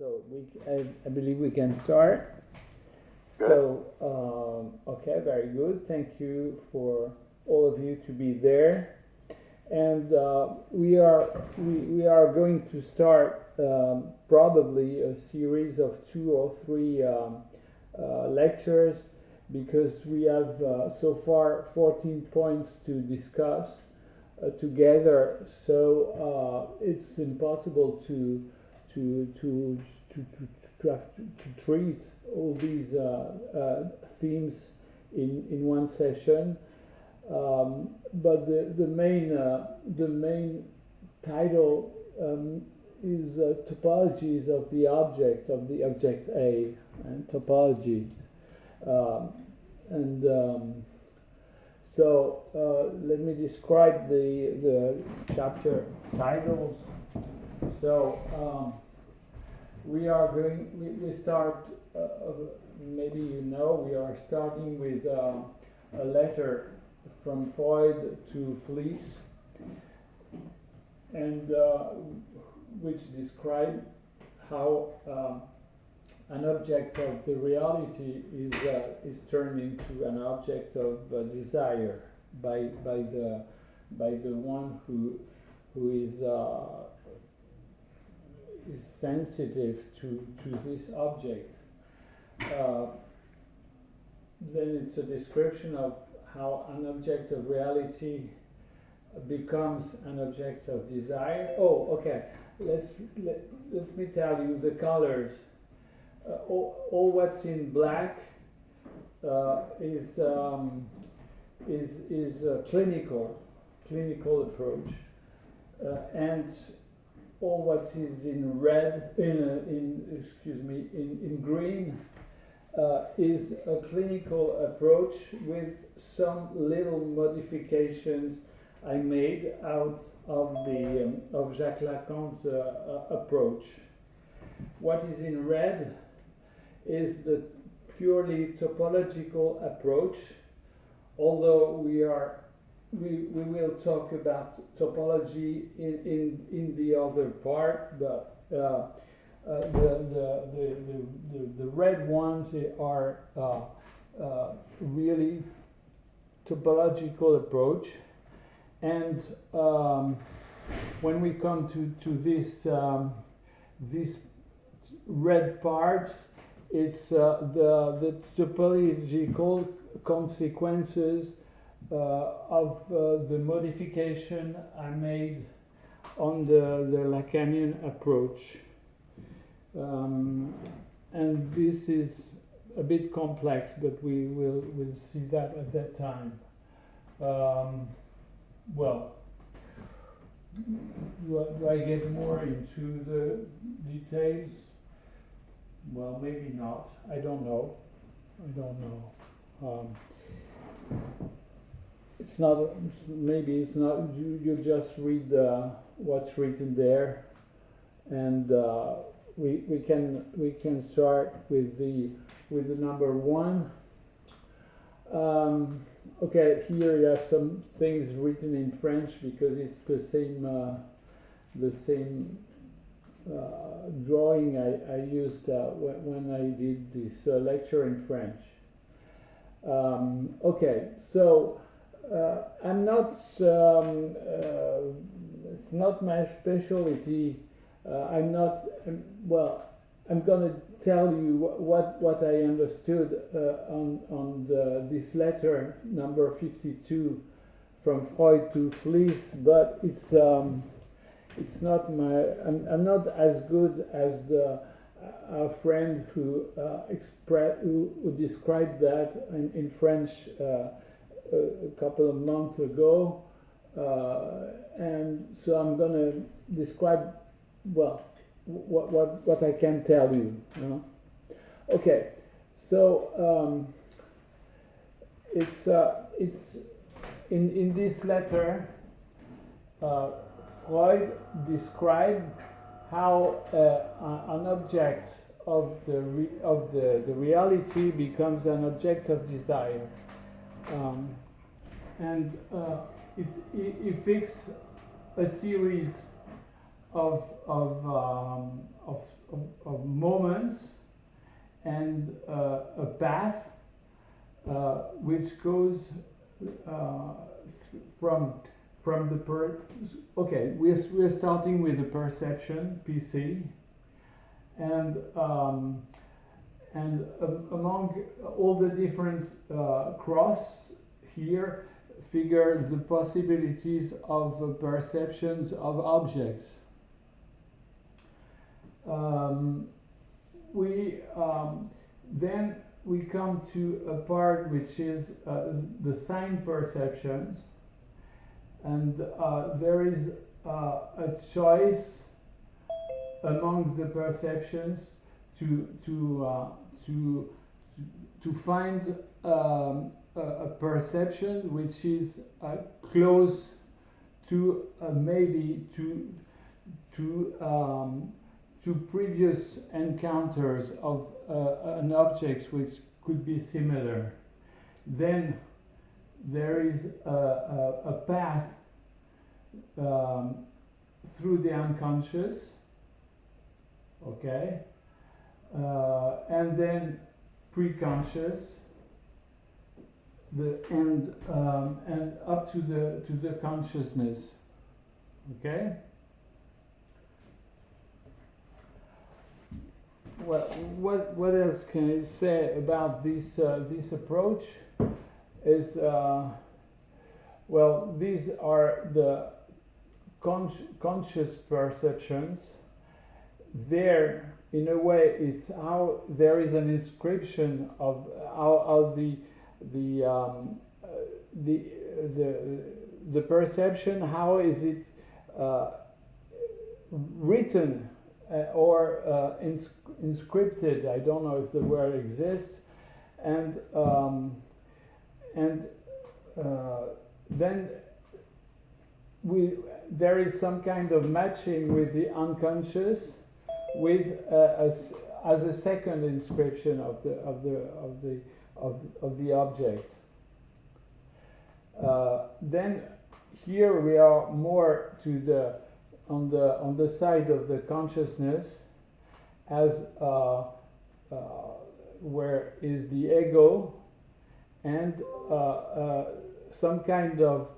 So I believe we can start. Good. So, okay, very good. Thank you for all of you to be there. And we are going to start probably a series of 2 or 3 lectures, because we have so far 14 points to discuss together. So it's impossible to treat all these themes in one session. But the main title is Topologies of the object A, and topology. So let me describe the chapter titles. So we start, maybe you know, we are starting with a letter from Freud to Fliess, and which describe how an object of the reality is turned into an object of desire by the one who is sensitive to this object. Then it's a description of how an object of reality becomes an object of desire. Oh, okay. Let me tell you the colors. All what's in black is a clinical approach, and all what is in red, in green, is a clinical approach with some little modifications I made out of Jacques Lacan's approach. What is in red is the purely topological approach, although we will talk about topology in the other part, but the red ones are really topological approach. And when we come to this red part, it's the topological consequences of the modification I made on the Lacanian approach. And this is a bit complex, but we'll see that at that time. Well, do I get more into the details? Well, maybe not. I don't know. It's not. Maybe it's not. You just read what's written there, and we can start with the number 1. Okay, here you have some things written in French because it's the same drawing I used when I did this lecture in French. Okay, so I'm not. It's not my specialty. I'm not. I'm gonna tell you what I understood on this letter number 52 from Freud to Fliess, but it's not my. I'm not as good as our friend who described that in French a couple of months ago, and so I'm gonna describe what I can tell you. Okay, so it's in this letter. Freud described how an object of the reality becomes an object of desire, and he fixed a series of of moments and a path which goes from the okay, we're starting with the perception PC, and among all the different cross here figures the possibilities of perceptions of objects. Then we come to a part which is the sign perceptions, and there is a choice among the perceptions to find a perception which is close to maybe to previous encounters of an object which could be similar. Then there is a path through the unconscious, okay, and then preconscious, and up to the consciousness, okay. Well, what else can you say about this approach? Is well, these are the conscious perceptions. There, in a way, it's how there is an inscription of how the perception. How is it written or inscripted? I don't know if the word exists, and then there is some kind of matching with the unconscious, with as a second inscription of the object. Then here we are more to on the side of the consciousness, as where is the ego, and some kind of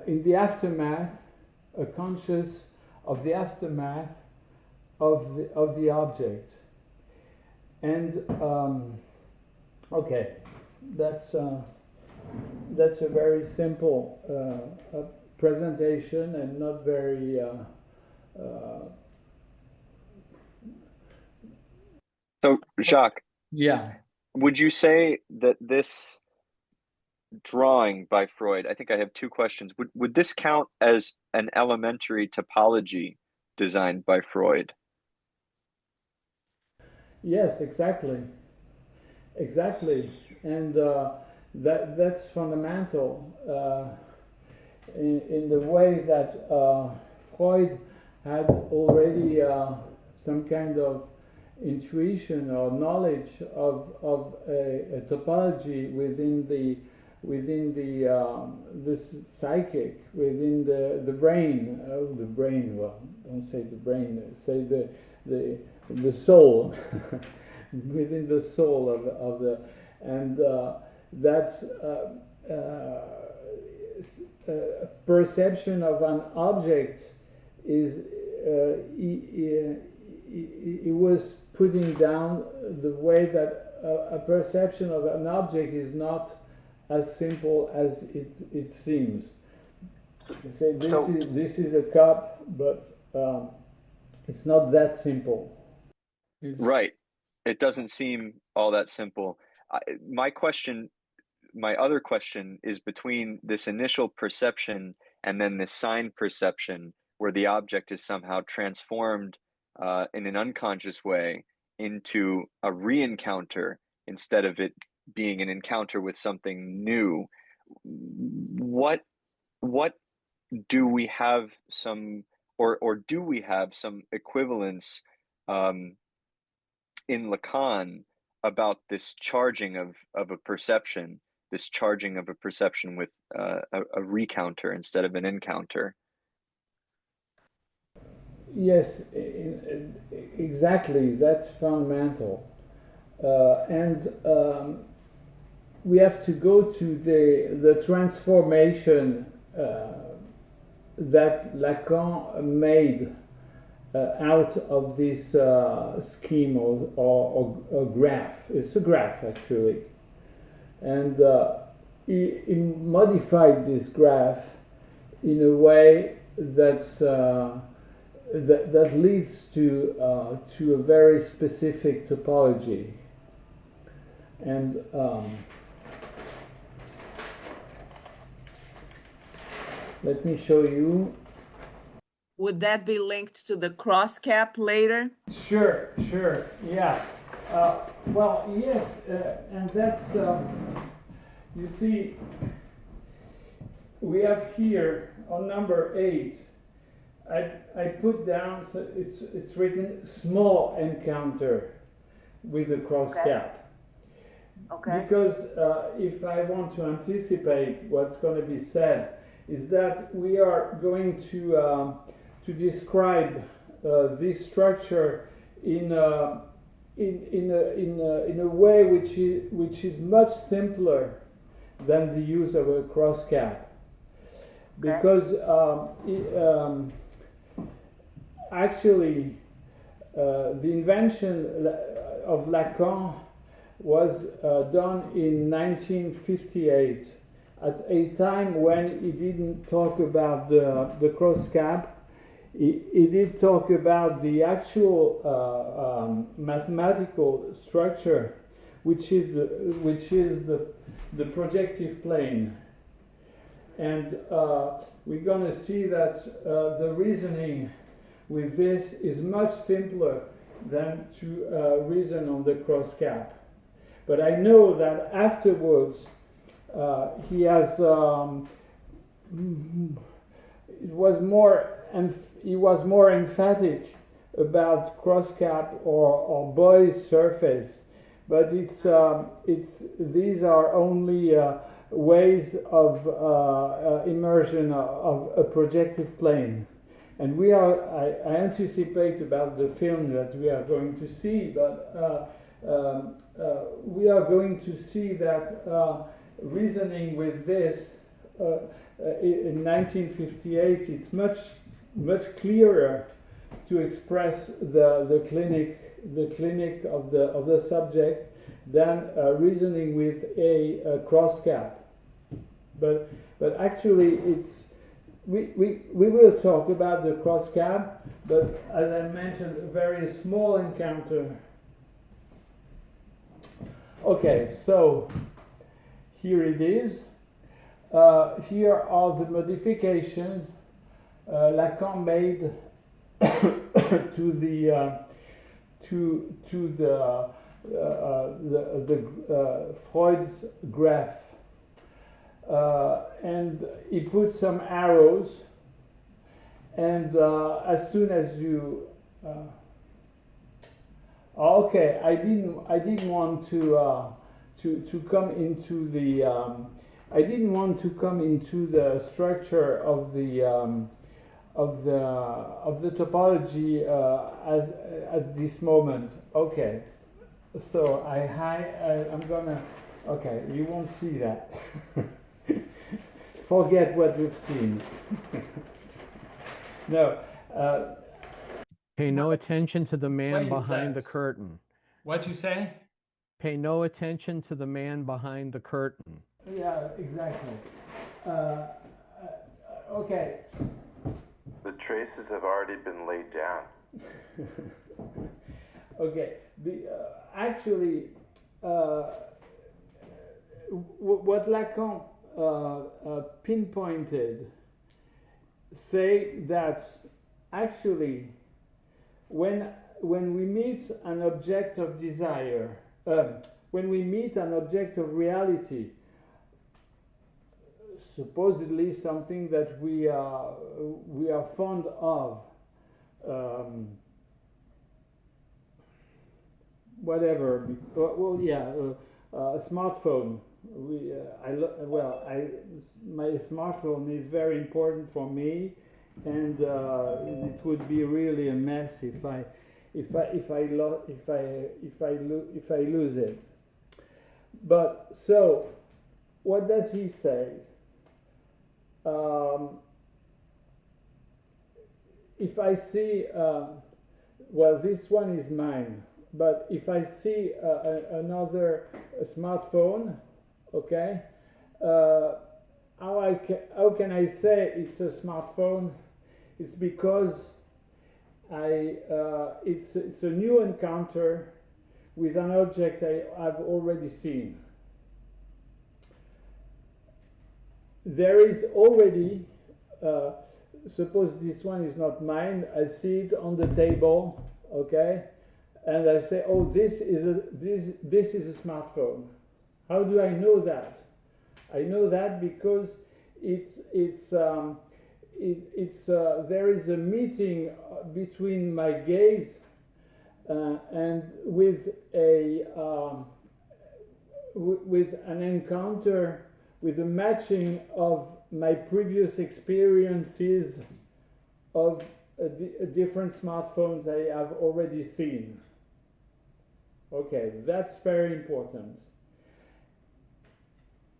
in the aftermath, a conscious of the aftermath of the object. And okay, that's a very simple presentation, and not very So, Jacques, yeah. would you say that this drawing by Freud, I think I have two questions. Would this count as an elementary topology designed by Freud? Yes, exactly, and that's fundamental in the way that Freud had already some kind of intuition or knowledge of a topology within the psychic, within the brain. Oh, the brain. Well, don't say the brain. Say the soul. Within the soul of the, and that's perception of an object is it was putting down the way that a perception of an object is not as simple as it seems. You say this is a cup, but it's not that simple. Right. It doesn't seem all that simple. My other question is between this initial perception and then this sign perception, where the object is somehow transformed in an unconscious way into a re-encounter instead of it being an encounter with something new. What do we have some, or do we have some equivalence in Lacan about this charging of a perception, this charging of a perception with a recounter instead of an encounter? Yes, exactly. That's fundamental. And we have to go to the transformation that Lacan made out of this scheme or graph. It's a graph, actually. And he modified this graph in a way that leads to a very specific topology. And let me show you. Would that be linked to the cross cap later? Sure, yeah. Well, yes, and that's, you see, we have here on number 8, I put down, so it's written small encounter with a cross cap. Okay. Because if I want to anticipate what's going to be said, is that we are going to describe this structure in a way which is much simpler than the use of a cross cap, because actually the invention of Lacan was done in 1958, at a time when he didn't talk about the cross cap. He did talk about the actual mathematical structure, which is the projective plane. And we're going to see that the reasoning with this is much simpler than to reason on the cross cap. But I know that afterwards he has he was more emphatic about cross cap or Boy's surface, but it's these are only ways of immersion of a projective plane. And I anticipate about the film that we are going to see, but we are going to see that reasoning with this in 1958, it's much clearer to express the clinic of the subject than reasoning with a cross cap. But actually, it's we will talk about the cross cap, but as I mentioned, a very small encounter. Okay, so here it is. Here are the modifications Lacan made to the Freud's graph, and he put some arrows, and as soon as you okay, I didn't want to come into the I didn't want to come into the structure of the topology at this moment. Okay, so I'm gonna. Okay, you won't see that. Forget what we've seen. No. Pay no attention to the man behind the curtain. What'd you say? Pay no attention to the man behind the curtain. Yeah, exactly. Okay. The traces have already been laid down. Okay. Actually, what Lacan pinpointed say that actually when we meet an object of desire, when we meet an object of reality, supposedly something that we are fond of, whatever. Well, yeah, a smartphone. My smartphone is very important for me. and it would be really a mess if I lose it. But so, what does he say? If I see, well, this one is mine, but if I see another smartphone, okay, how can I say it's a smartphone? It's because it's a new encounter with an object I've already seen. There is already, suppose this one is not mine, I see it on the table, okay, and I say, oh, this is a smartphone. How do I know that? I know that because there is a meeting between my gaze and with an encounter, with a matching of my previous experiences of different smartphones I have already seen. Okay, that's very important.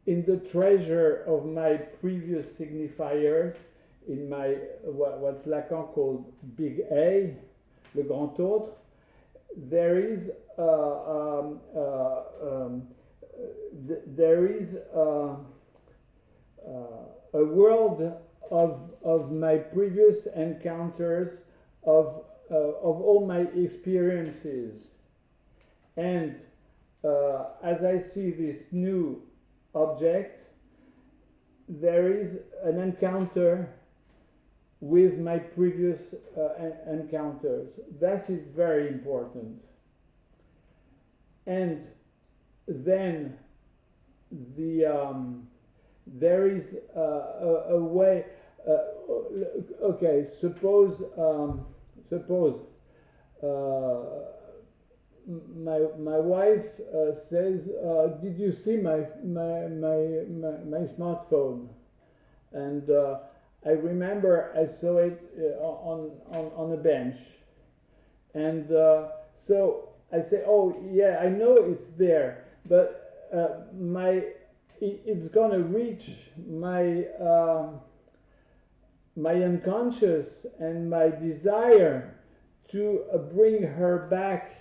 In the treasure of my previous signifiers, in my what Lacan called big A, le grand autre, there is a world of my previous encounters, of all my experiences, and as I see this new object, there is an encounter with my previous encounters. That is very important. And then there is a way. Okay, suppose my wife says, "Did you see my smartphone?" And I remember I saw it on a bench, and so I say, "Oh yeah, I know it's there, but it's gonna reach my my unconscious and my desire to bring her back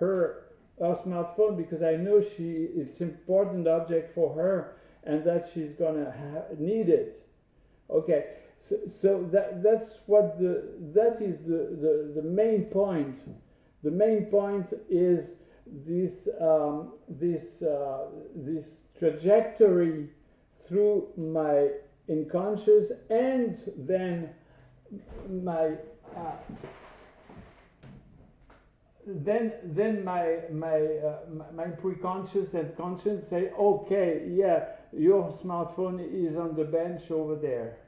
her smartphone, because I know it's an important object for her and that she's gonna need it." Okay, so that's what that is the main point. The main point is this this trajectory through my unconscious, and then my my preconscious and conscious say, okay, yeah, your smartphone is on the bench over there.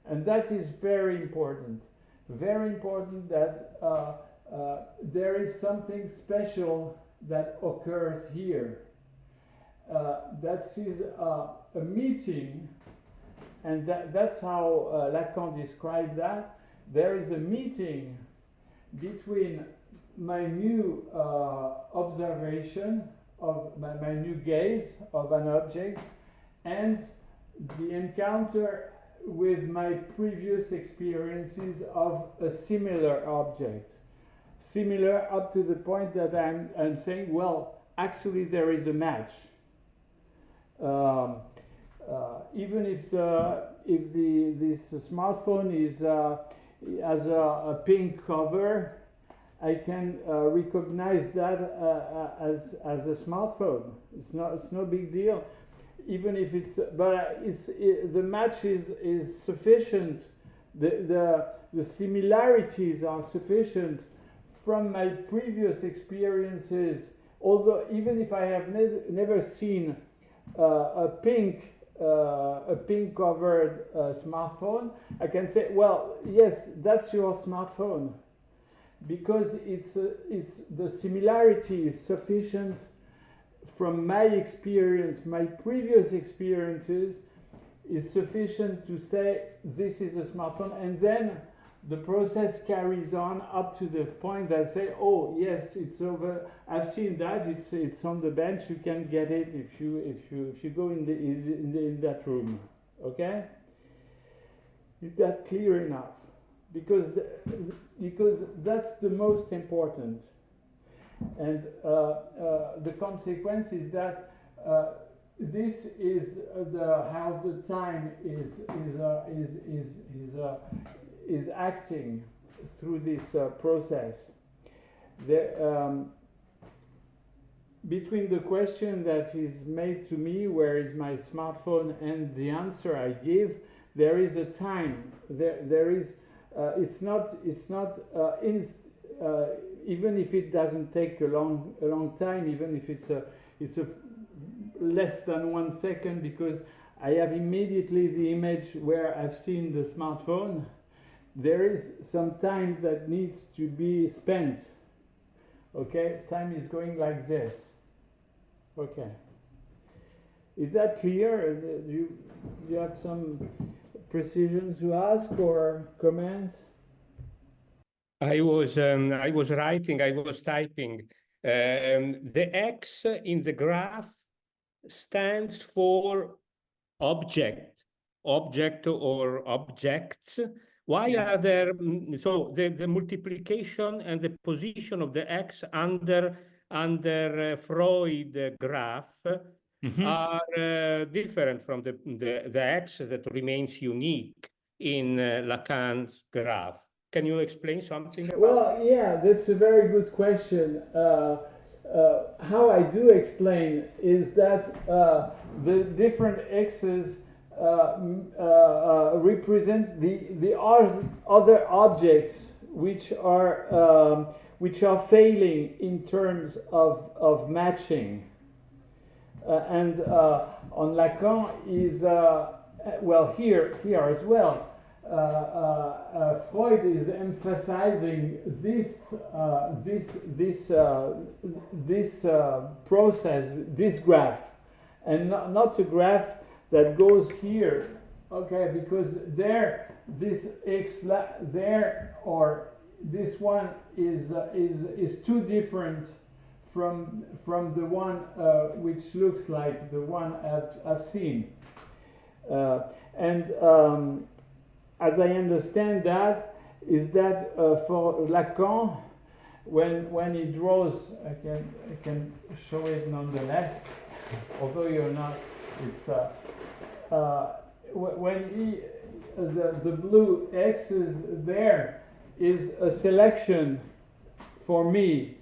And that is very important that there is something special that occurs here. That is a meeting, and that's how Lacan described that. There is a meeting between my new observation of my new gaze of an object and the encounter with my previous experiences of a similar object. Similar up to the point that I'm saying, well, actually there is a match. Even if this smartphone has a pink cover, I can recognize that as a smartphone. It's no big deal, even if the match is sufficient. The similarities are sufficient from my previous experiences. Although even if I have never seen a pink covered smartphone, I can say, well, yes, that's your smartphone, because it's the similarity is sufficient from my experience, my previous experiences. is sufficient to say this is a smartphone, and then the process carries on up to the point that I say, oh yes, it's over. I've seen that. It's on the bench. You can get it if you go in that room. Okay. Is that clear enough? Because that's the most important, and the consequence is that this is how the time is acting through this process. Between the question that is made to me, where is my smartphone, and the answer I give, there is a time. There is. It's not. Even if it doesn't take a long time, even if it's a less than 1 second, because I have immediately the image where I've seen the smartphone. There is some time that needs to be spent. Okay, time is going like this. Okay, is that clear? Do you have some precisions to ask or comments? I was writing, I was typing. The X in the graph stands for object or objects. Why are there, so the multiplication and the position of the X under Freud graph are different from the X that remains unique in Lacan's graph. Can you explain something about Well, yeah, that's a very good question. How I do explain is that the different X's represent the other objects which are failing in terms of matching. And on Lacan is well here as well. Freud is emphasizing this process, this graph, and not a graph that goes here. Okay, because this X there or this one is too different from the one which looks like the one I've seen, and as I understand that, is that for Lacan, when he draws, I can show it nonetheless, although you're not. It's when the blue X is there is a selection for me,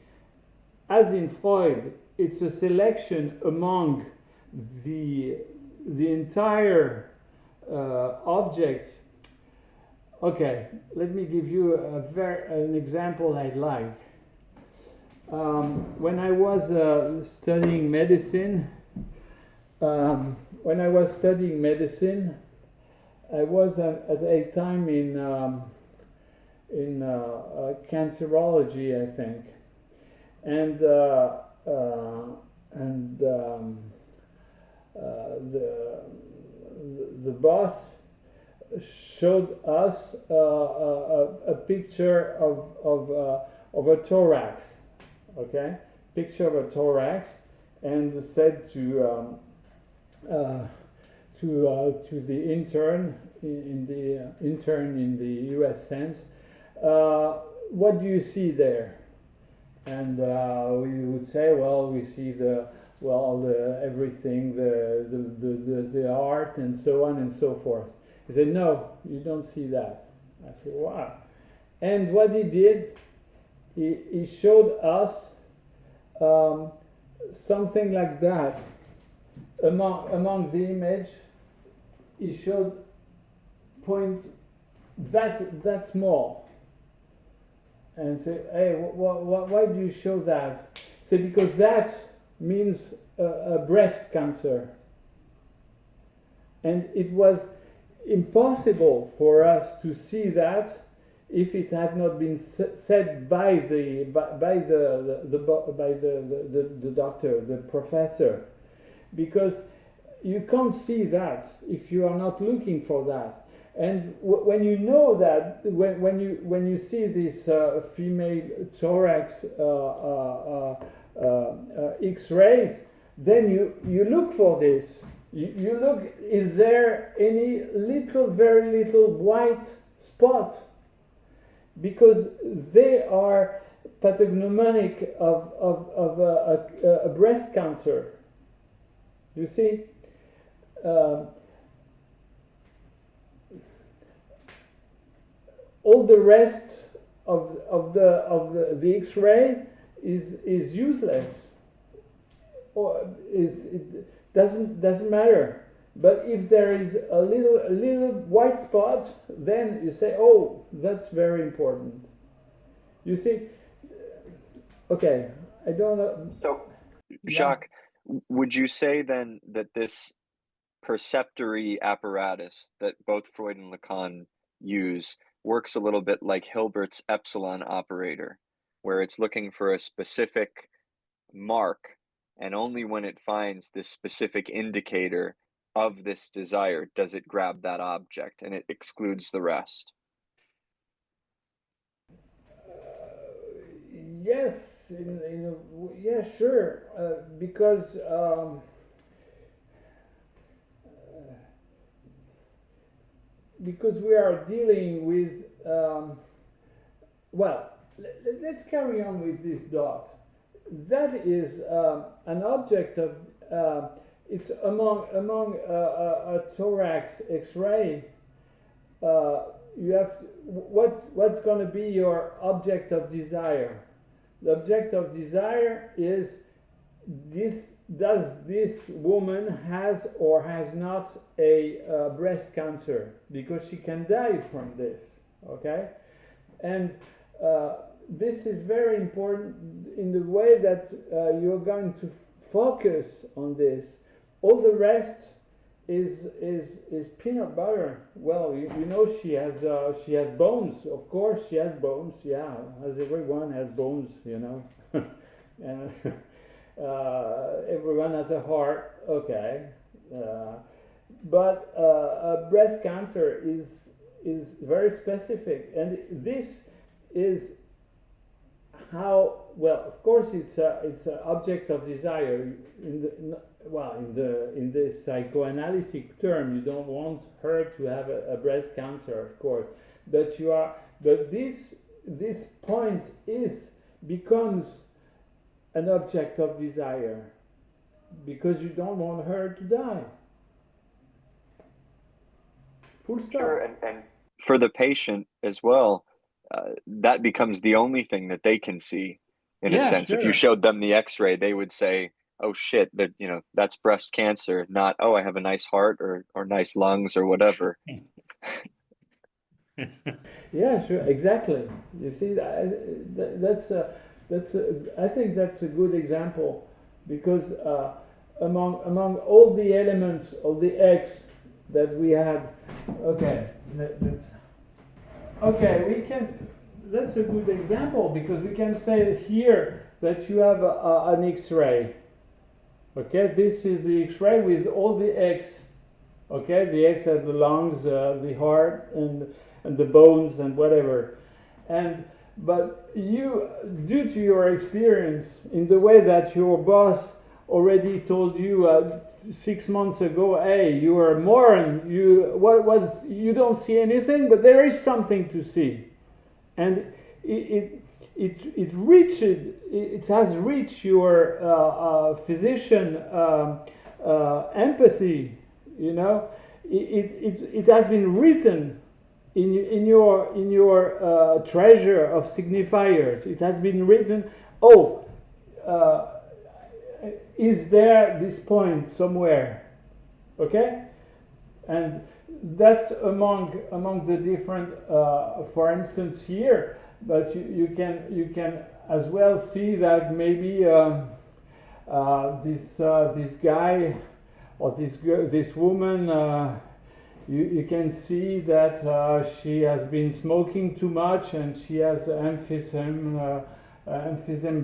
as in Freud. It's a selection among the entire object. Okay, let me give you an example I like. When I was studying medicine, I was at a time in cancerology, I think, and the boss showed us a picture of a thorax, okay, picture of a thorax, and said to the intern in the U.S. sense, what do you see there? And we would say, well, we see everything, the art, and so on and so forth. He said, no, you don't see that. I said, wow. And what he did, he showed us something like that. Among the image, he showed points that small. And said, hey, why do you show that? He said, because that means a breast cancer. And it was impossible for us to see that if it had not been said by the doctor, the professor, because you can't see that if you are not looking for that. And when you know that, when you see this female thorax X-rays, then you look for this. You look, is there any very little white spot? Because they are pathognomonic of a breast cancer. You see, all the rest of the X-ray is useless, or it doesn't matter. But if there is a little white spot, then you say, oh, that's very important. You see, okay, I don't know. So, Jacques, would you say then that this perceptory apparatus that both Freud and Lacan use works a little bit like Hilbert's epsilon operator, where it's looking for a specific mark, and only when it finds this specific indicator of this desire does it grab that object, and it excludes the rest? Yes, yeah, sure, because we are dealing with, well, let's carry on with this dot. That is an object of, it's among a thorax X-ray. You have what's going to be your object of desire. The object of desire is does this woman has or has not a breast cancer, because she can die from this, okay? And this is very important in the way that you're going to focus on this. All the rest is peanut butter. Well, you know, she has bones. Of course, she has bones. Yeah, as everyone has bones, you know. And everyone has a heart. Okay, but breast cancer is very specific, and this is how, well, of course, it's an object of desire. In the psychoanalytic term, you don't want her to have a breast cancer, of course, but this point becomes an object of desire because you don't want her to die. Full stop. Sure, and for the patient as well, that becomes the only thing that they can see, in a sense. Sure. If you showed them the X-ray, they would say, oh shit, that, you know, that's breast cancer, not, oh, I have a nice heart or nice lungs or whatever. Yeah, sure, exactly. You see, that's I think that's a good example, because among all the elements of the X that we had, okay, we can. That's a good example, because we can say here that you have an X-ray. Okay, this is the X-ray with all the X. Okay, the X has the lungs, the heart, and the bones, and whatever. But you, due to your experience, in the way that your boss already told you 6 months ago, hey, you are a moron. You don't see anything, but there is something to see, and it has reached your physician empathy. You know, it has been written in your treasure of signifiers. It has been written. Oh, is there this point somewhere? Okay, and that's among the different. For instance, here. But you can as well see that maybe this guy or this woman, you can see that she has been smoking too much, and she has emphysem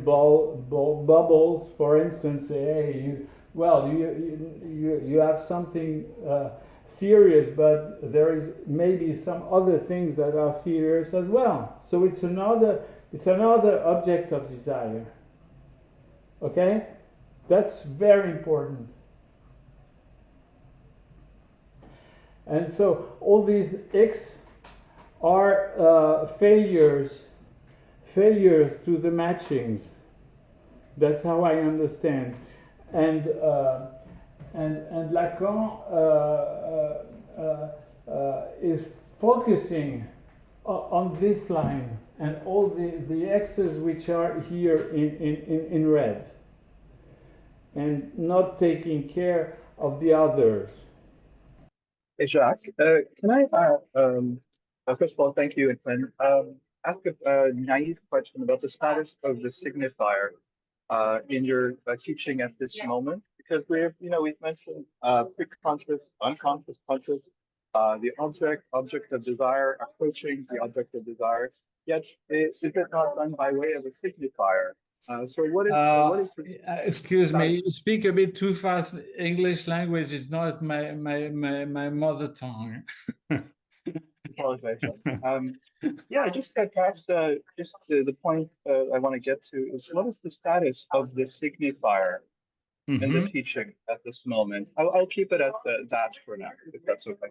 bubbles, for instance. Hey, well, you have something serious, but there is maybe some other things that are serious as well. So it's another object of desire. Okay, that's very important. And so all these X are failures to the matchings. That's how I understand. And Lacan is focusing on this line and all the X's which are here in red, and not taking care of the others. Hey, Jacques, can I, first of all, thank you, and ask a naive question about the status of the signifier in your teaching at this moment? Because we've mentioned pre-conscious, unconscious, conscious, the object of desire, approaching the object of desire. Yet, is it not done by way of a signifier? So what is excuse me, you speak a bit too fast. English language is not my mother tongue. Apologize. Yeah, just perhaps just the point I want to get to is what is the status of the signifier in the teaching at this moment? I'll keep it at that for now, if that's okay.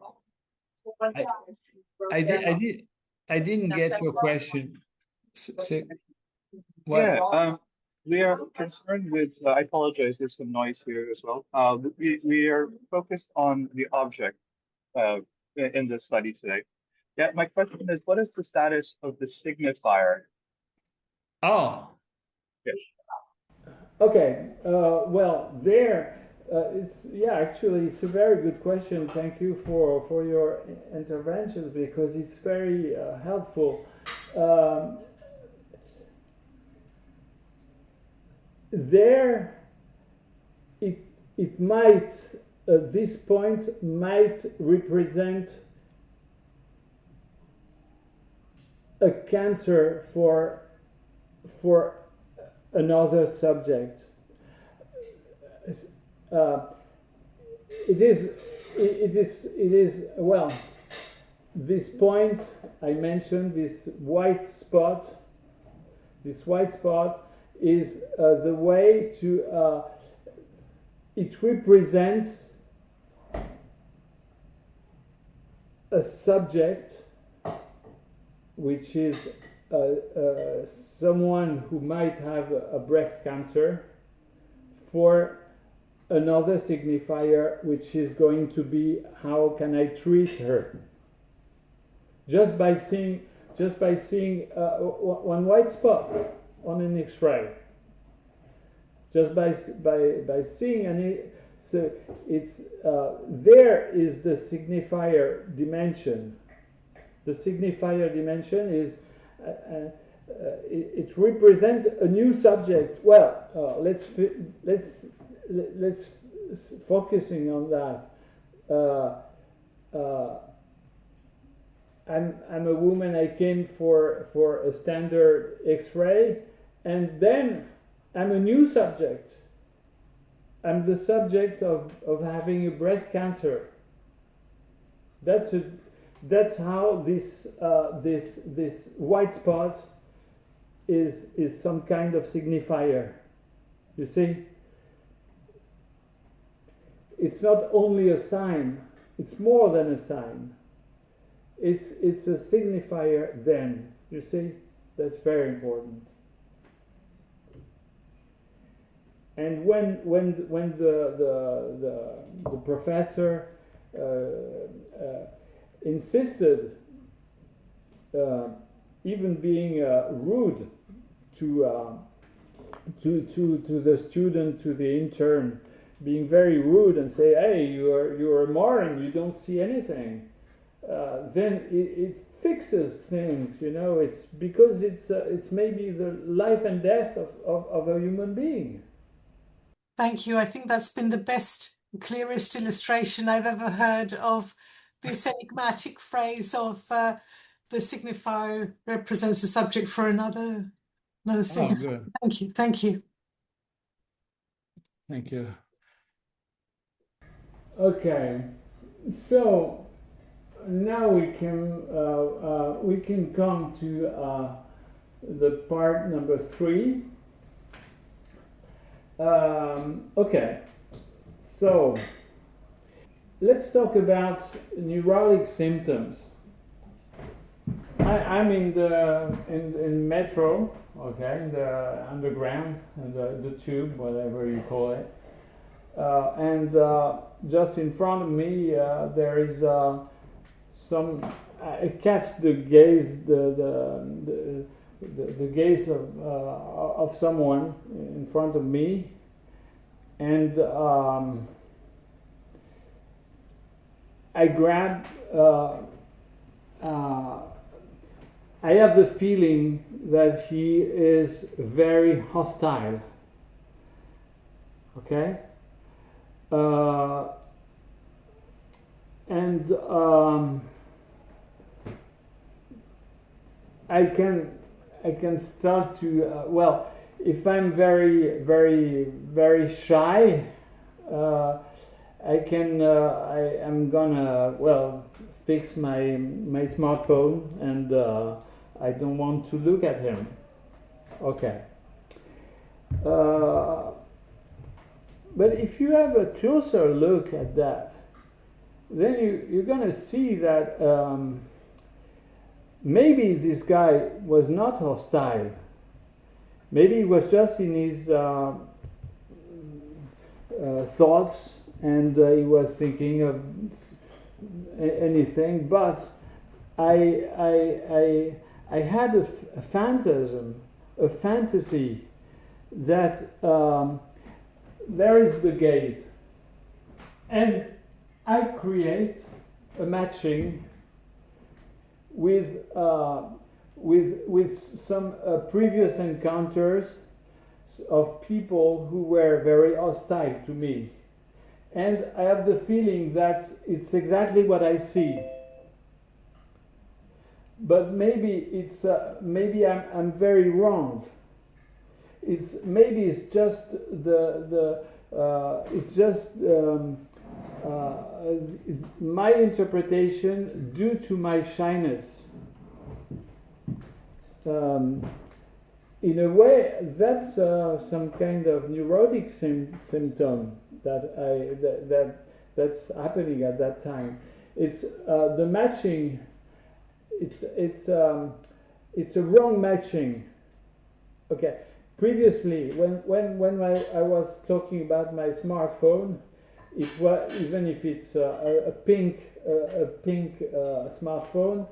I didn't get your question. What? Yeah, we are concerned with. I apologize. There's some noise here as well. We are focused on the object in this study today. Yeah, my question is, what is the status of the signifier? Oh. Yes. Okay. Well, there. Actually, it's a very good question. Thank you for your interventions, because it's very helpful. There, it might, at this point, might represent a cancer for another subject. It is well, this point I mentioned, this white spot is the way to it represents a subject which is someone who might have a breast cancer, for another signifier which is going to be, how can I treat her? Just by seeing one white spot on an X-ray, just by seeing so it's there is the signifier dimension. The signifier dimension is it represents a new subject. Well, let's focusing on that. I'm a woman. I came for a standard X-ray, and then I'm a new subject. I'm the subject of having a breast cancer. That's how this white spot is some kind of signifier. You see, it's not only a sign; it's more than a sign. It's a signifier. Then you see, that's very important. And when the professor insisted, even being rude to the student, to the intern, being very rude and say, "Hey, you're a moron. You don't see anything." Then it fixes things, you know. It's because it's maybe the life and death of a human being. Thank you. I think that's been the best, clearest illustration I've ever heard of this enigmatic phrase of the signifier represents the subject for another signifier. Good. Thank you. Thank you. Thank you. Okay, so now we can come to the part number 3. Okay, so let's talk about neurotic symptoms. I'm in metro, okay, in the underground, and the tube, whatever you call it, and just in front of me there is some. I catch the gaze, the gaze of someone in front of me, and I grab. I have the feeling that he is very hostile. Okay, and I can start to well, if I'm very shy, I'm gonna fix my smartphone, and I don't want to look at him. Okay. But if you have a closer look at that, then you're gonna see that maybe this guy was not hostile. Maybe he was just in his thoughts, and he was thinking of anything. But I had a phantasm, a fantasy that there is the gaze, and I create a matching with some previous encounters of people who were very hostile to me, and I have the feeling that it's exactly what I see. But maybe maybe I'm very wrong. Maybe it's just my interpretation due to my shyness. In a way, that's some kind of neurotic symptom that's happening at that time. It's the matching. It's a wrong matching. Okay. Previously, when I was talking about my smartphone, it was, even if it's a pink smartphone,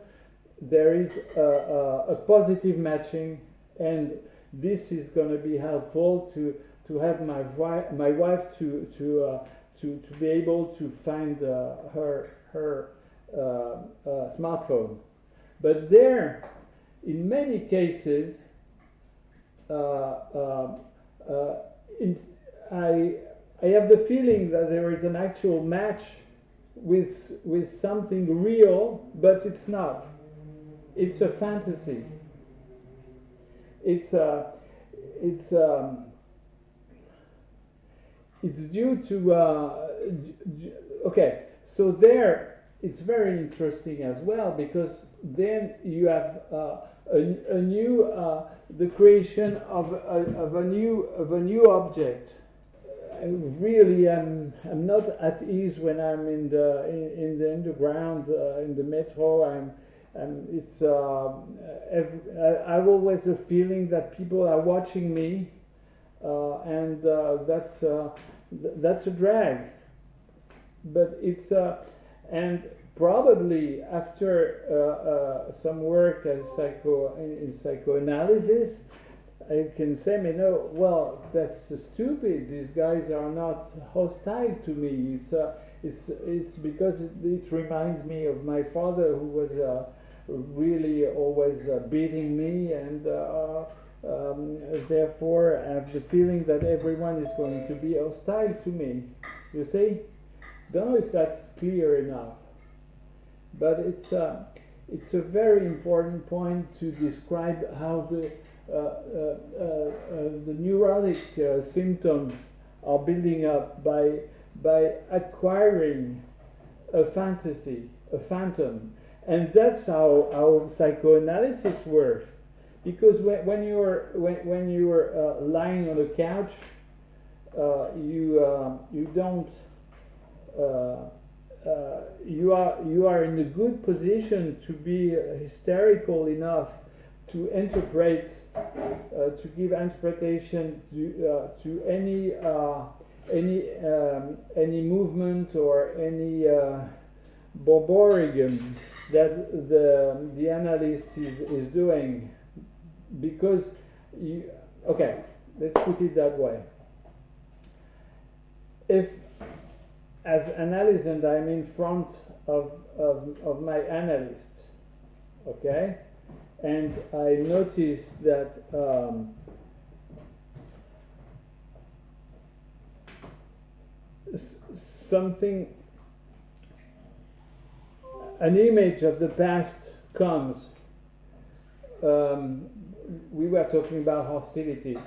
there is a positive matching, and this is going to be helpful to have my wife to be able to find her smartphone. But there, in many cases, I have the feeling that there is an actual match with something real, but it's not. It's a fantasy. It's due to okay. So there, it's very interesting as well, because then you have a new the creation of a new object. I'm not at ease when I'm in the underground, in the metro. I've always a feeling that people are watching me, and that's a drag. But it's and probably after some work as in psychoanalysis, I can say, well, that's stupid. These guys are not hostile to me. It's because it reminds me of my father, who was really always beating me, and therefore I have the feeling that everyone is going to be hostile to me. You see? Don't know if that's clear enough, but it's a very important point to describe how the neurotic symptoms are building up by by acquiring a fantasy, a phantom. And that's how psychoanalysis works. Because when you're lying on a couch, you don't you are in a good position to be hysterical enough to interpret, to give interpretation to any movement or any borborygm that the analyst is doing, because okay, let's put it that way. If as analysand I'm in front of my analyst, okay, and I notice that something, an image of the past comes. We were talking about hostility,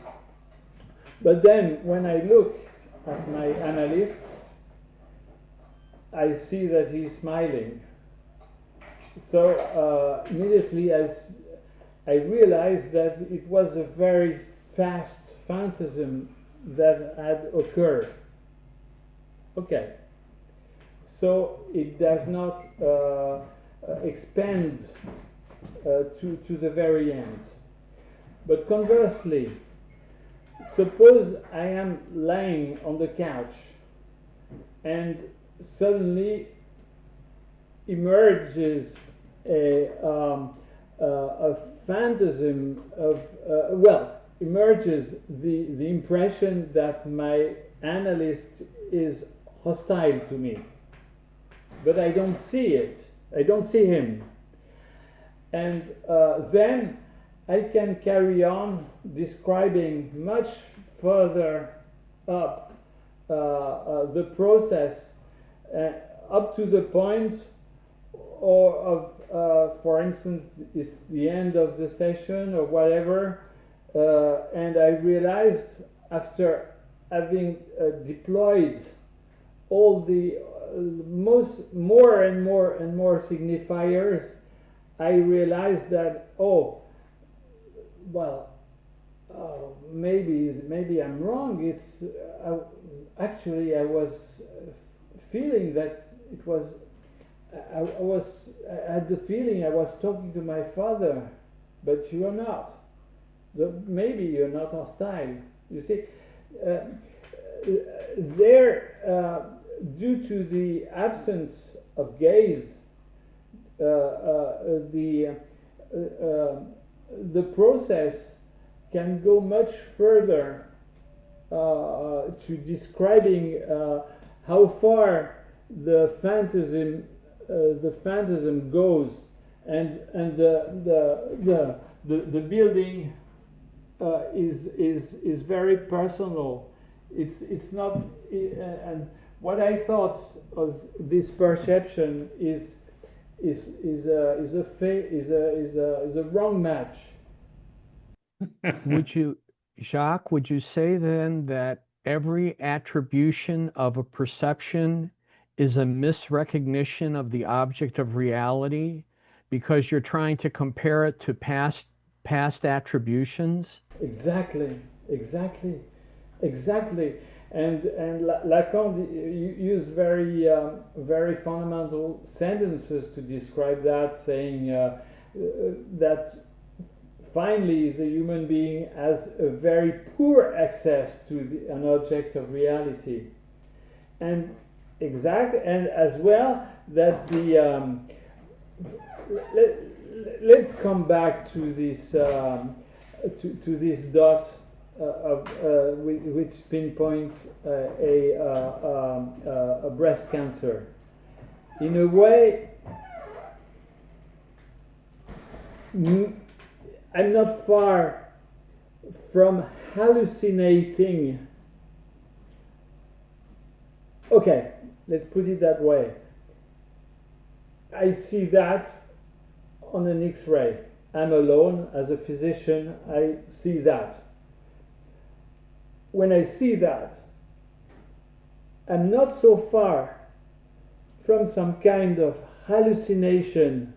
but then when I look at my analyst, I see that he's smiling. So immediately I realized that it was a very fast phantasm that had occurred. Okay, so it does not expand to the very end. But conversely, suppose I am lying on the couch and suddenly emerges a phantasm of, emerges the impression that my analyst is hostile to me. But I don't see it. I don't see him. And then I can carry on describing much further up the process up to the point of, for instance, it's the end of the session or whatever, and I realized after having deployed all the more and more signifiers, I realized that maybe I'm wrong. It's actually I was feeling that it was. I had the feeling I was talking to my father, but you are not. Maybe you're not hostile. You see, due to the absence of gaze, the process can go much further to describing how far the phantasm goes, and the building is very personal. It's not, and what I thought of this perception is a wrong match. Jacques, would you say then that every attribution of a perception is a misrecognition of the object of reality because you're trying to compare it to past attributions? Exactly. And Lacan used very fundamental sentences to describe that, saying that finally the human being has a very poor access to an object of reality, and as well that the let's come back to this to this dot which pinpoints a breast cancer. In a way, I'm not far from hallucinating. Okay, let's put it that way. I see that on an X-ray. I'm alone as a physician. I see that. When I see that, I'm not so far from some kind of hallucination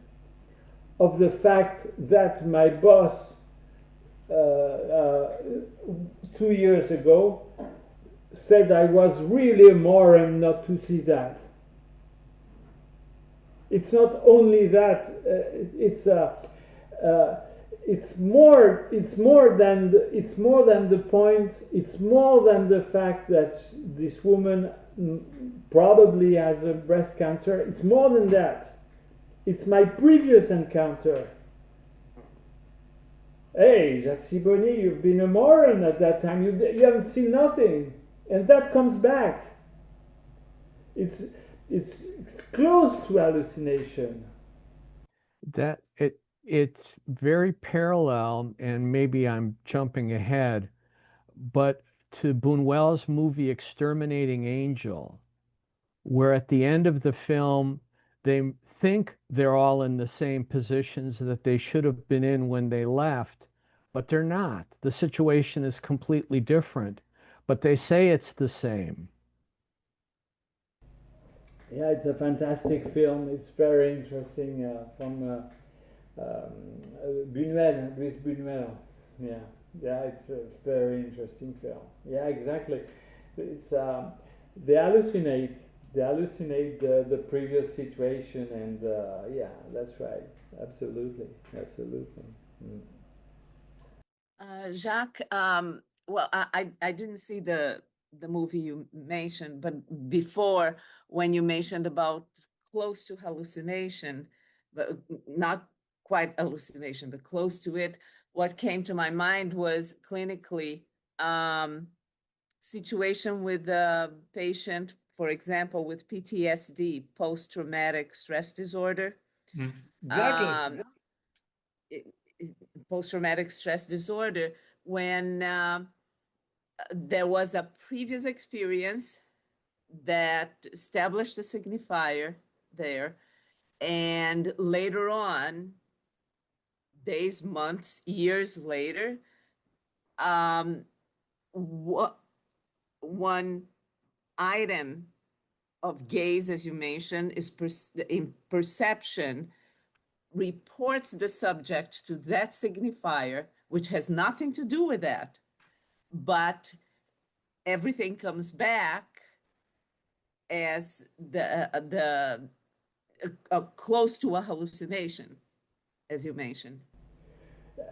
of the fact that my boss 2 years ago said I was really a moron not to see that. It's not only that, it's more than the point. It's more than the fact that this woman probably has a breast cancer. It's more than that. It's my previous encounter. Hey, Jacques Siboni, you've been a moron at that time. You haven't seen nothing, and that comes back. It's close to hallucination. It's very parallel, and maybe I'm jumping ahead, but to Buñuel's movie Exterminating Angel, where at the end of the film, they think they're all in the same positions that they should have been in when they left, but they're not. The situation is completely different, but they say it's the same. Yeah, it's a fantastic film. It's very interesting from Buñuel, Luis Buñuel. Yeah, it's a very interesting film. Yeah, exactly. It's they hallucinate the previous situation, and yeah, that's right. Absolutely. Mm. Jacques, well, I didn't see the movie you mentioned, but before, when you mentioned about close to hallucination, but not quite hallucination, but close to it, what came to my mind was clinically situation with a patient, for example, with PTSD, post-traumatic stress disorder. Exactly. Post-traumatic stress disorder, when there was a previous experience that established a signifier there, and later on, days, months, years later, one item of gaze, as you mentioned, is in perception, reports the subject to that signifier, which has nothing to do with that, but everything comes back as close to a hallucination, as you mentioned.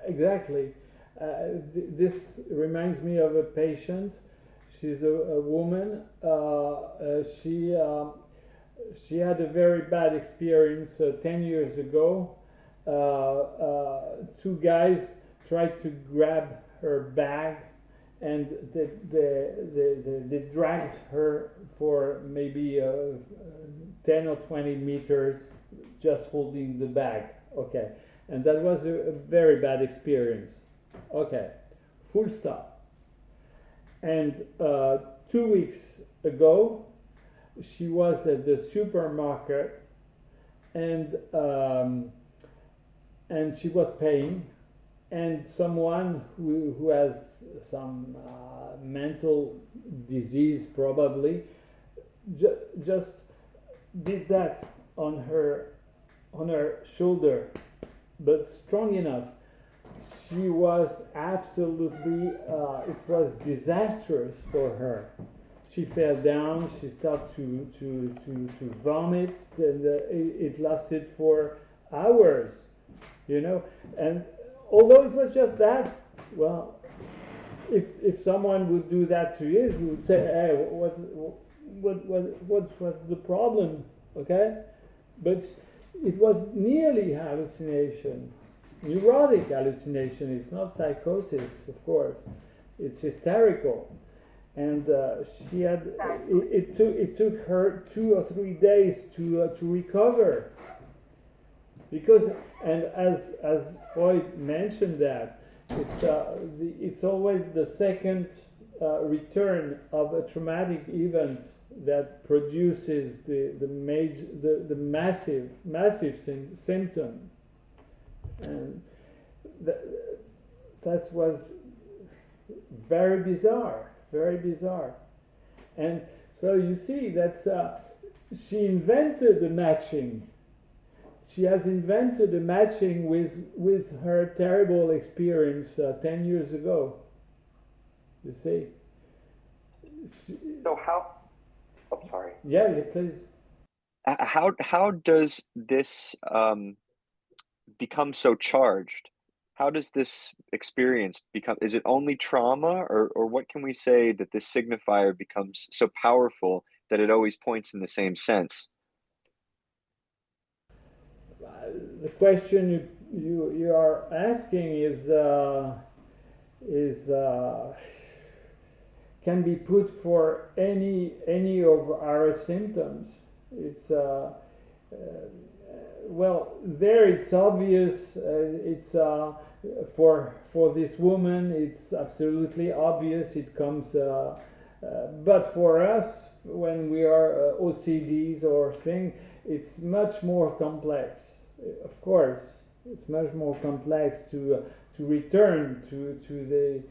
Exactly. This reminds me of a patient. She's a woman. She had a very bad experience 10 years ago. Two guys tried to grab her bag, and they dragged her for maybe 10 or 20 meters, just holding the bag. Okay, and that was a very bad experience. Okay, full stop. And 2 weeks ago, she was at the supermarket, and she was paying, and someone who has some mental disease probably just did that on her shoulder, but strong enough. She was absolutely, it was disastrous for her. She fell down, she started to vomit, and it lasted for hours, you know. And although it was just that, well, if someone would do that to you, you would say, hey, what's the problem, okay? But it was nearly hallucination. Neurotic hallucination. It's not psychosis, of course. It's hysterical, and she had. It took her 2 or 3 days to recover. Because, and as Freud mentioned that, it's always the second return of a traumatic event that produces the massive symptom. And that was very bizarre. And So you see, that's she invented the matching. She has invented a matching with her terrible experience 10 years ago. You see. So how? Oh, sorry. Yeah, please. How does this become so charged? How does this experience become? Is it only trauma, or what can we say that this signifier becomes so powerful that it always points in the same sense? The question you are asking is can be put for any of our symptoms. It's well, there it's obvious. It's for this woman, it's absolutely obvious. It comes, but for us, when we are OCDs or thing, it's much more complex. Of course, it's much more complex to return to the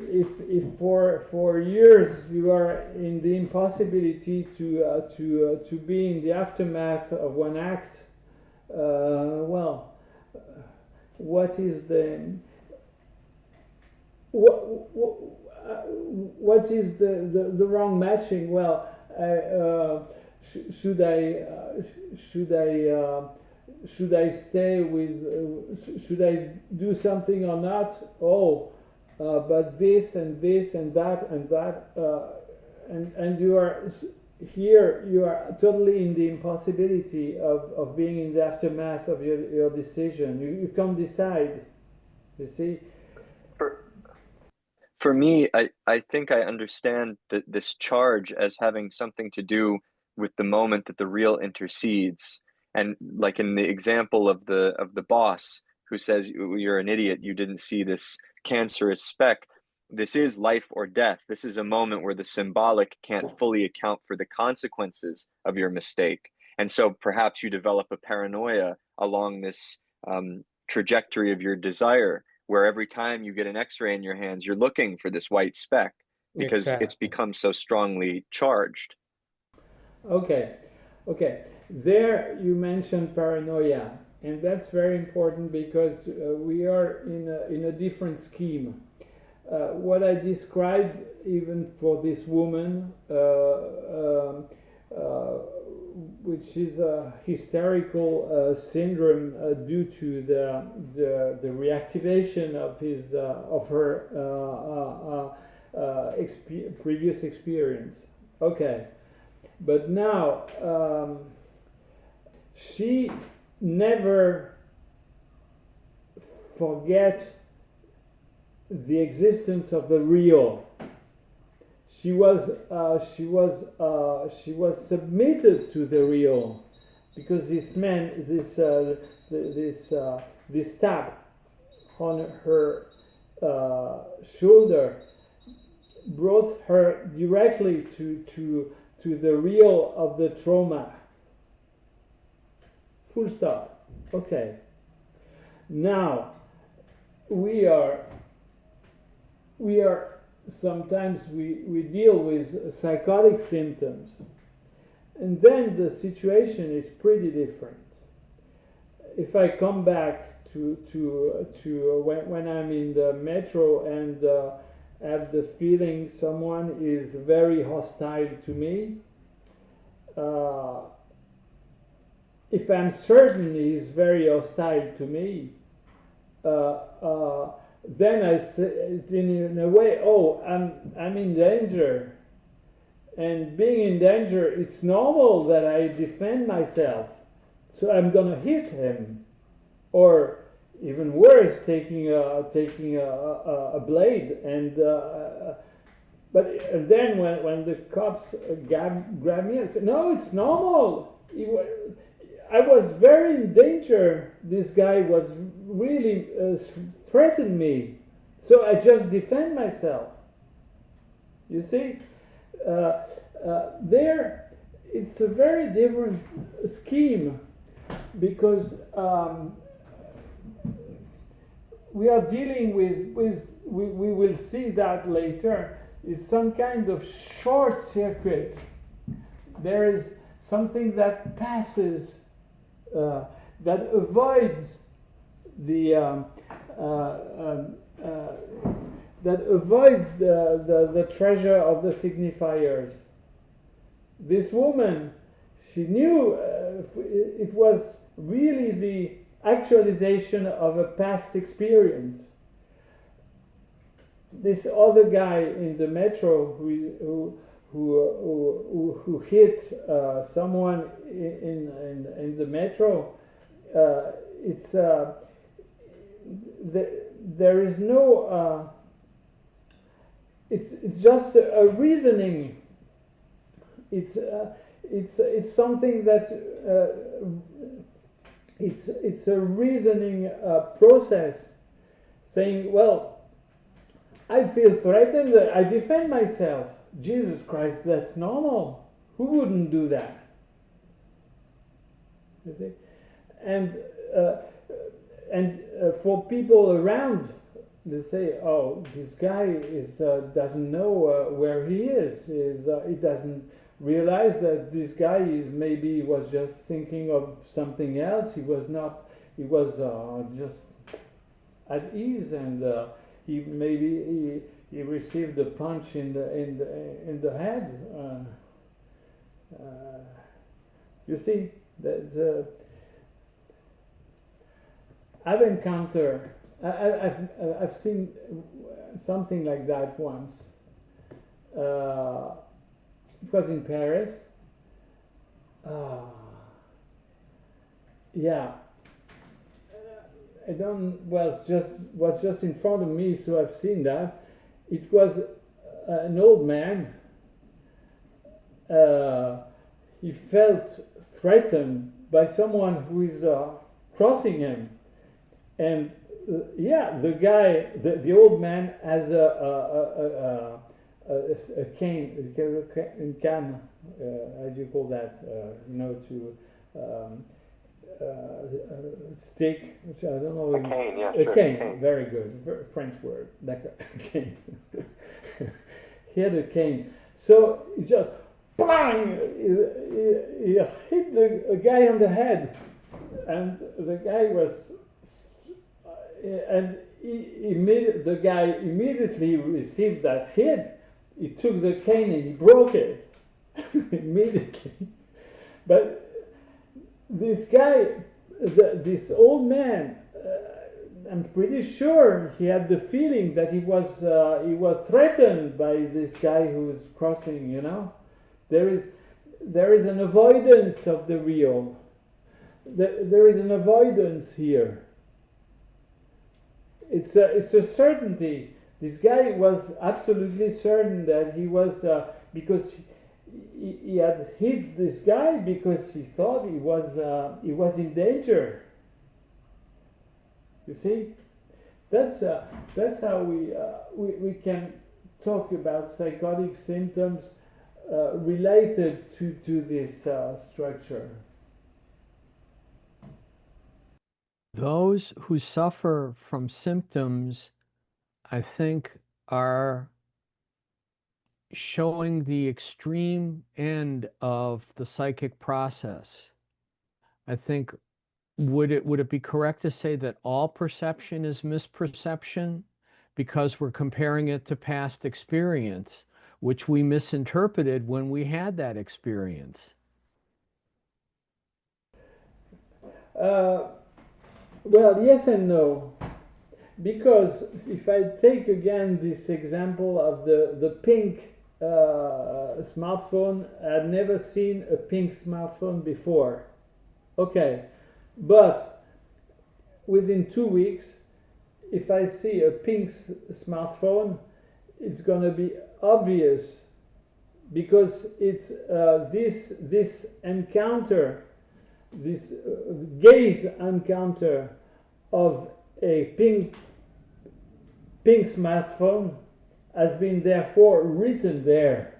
if for years you are in the impossibility to be in the aftermath of one act, well, what is the what is the wrong matching? Well, should I stay with? Should I do something or not? Oh, but this and this and that and that, and you are here. You are totally in the impossibility of being in the aftermath of your decision. You can't decide. You see. For me, I think I understand this charge as having something to do with the moment that the real intercedes. And like in the example of the boss who says, you're an idiot, you didn't see this cancerous speck. This is life or death. This is a moment where the symbolic can't fully account for the consequences of your mistake. And so perhaps you develop a paranoia along this trajectory of your desire, where every time you get an X-ray in your hands, you're looking for this white speck because it's become so strongly charged. Okay. There you mentioned paranoia, and that's very important because we are in a different scheme. What I described, even for this woman, which is a hysterical syndrome due to the reactivation of her previous experience. Okay, but now she never forgets the existence of the real. She was submitted to the real, because this man, this tap on her shoulder brought her directly to the real of the trauma. Full stop. Okay. Now we are sometimes we deal with psychotic symptoms, and then the situation is pretty different. If I come back to when I'm in the metro and have the feeling someone is very hostile to me, if I'm certain he's very hostile to me, then I say, in a way, oh, I'm in danger. And being in danger, it's normal that I defend myself. So I'm gonna hit him, or even worse, taking a blade. And but then when the cops grab me, I say, no, it's normal. I was very in danger. This guy was really threatened me, so I just defend myself. You see, there it's a very different scheme, because we are dealing with we will see that later, is some kind of short circuit. There is something that passes, that avoids the the treasure of the signifiers. This woman, she knew it was really the actualization of a past experience. This other guy in the metro who hit someone in the metro, it's there is no it's just a reasoning. It's something that it's a reasoning process, saying, well, I feel threatened, I defend myself. Jesus Christ, that's normal. Who wouldn't do that? You see? And for people around, they say, "Oh, this guy doesn't know where he is. He doesn't realize that this guy maybe was just thinking of something else. He was not. He was just at ease, and he received a punch in the head. You see that I've seen something like that once. It was in Paris. Yeah. I don't. Well, was just in front of me, so I've seen that. It was an old man. He felt threatened by someone who is crossing him, and the guy, the old man, has a cane, how do you call that? Stick, which I don't know. A cane, yeah, a sure. cane, very good, French word. Cane. He had a cane, so he just bang! He hit the guy on the head, and the guy was, and the guy immediately received that hit. He took the cane and he broke it immediately. But this guy, this old man, I'm pretty sure he had the feeling that he was threatened by this guy who was crossing. There is an avoidance of the real. There is an avoidance here. It's a certainty. This guy was absolutely certain that he was because he had hit this guy because he thought he was in danger. You see, that's how we can talk about psychotic symptoms related to this structure. Those who suffer from symptoms, I think, are showing the extreme end of the psychic process. I think, would it be correct to say that all perception is misperception because we're comparing it to past experience, which we misinterpreted when we had that experience? Well, yes and no. Because if I take again this example of the pink smartphone, I'd never seen a pink smartphone before. Okay, but within 2 weeks, if I see a pink smartphone, it's going to be obvious because it's this encounter, this gaze encounter of a pink smartphone has been therefore written there.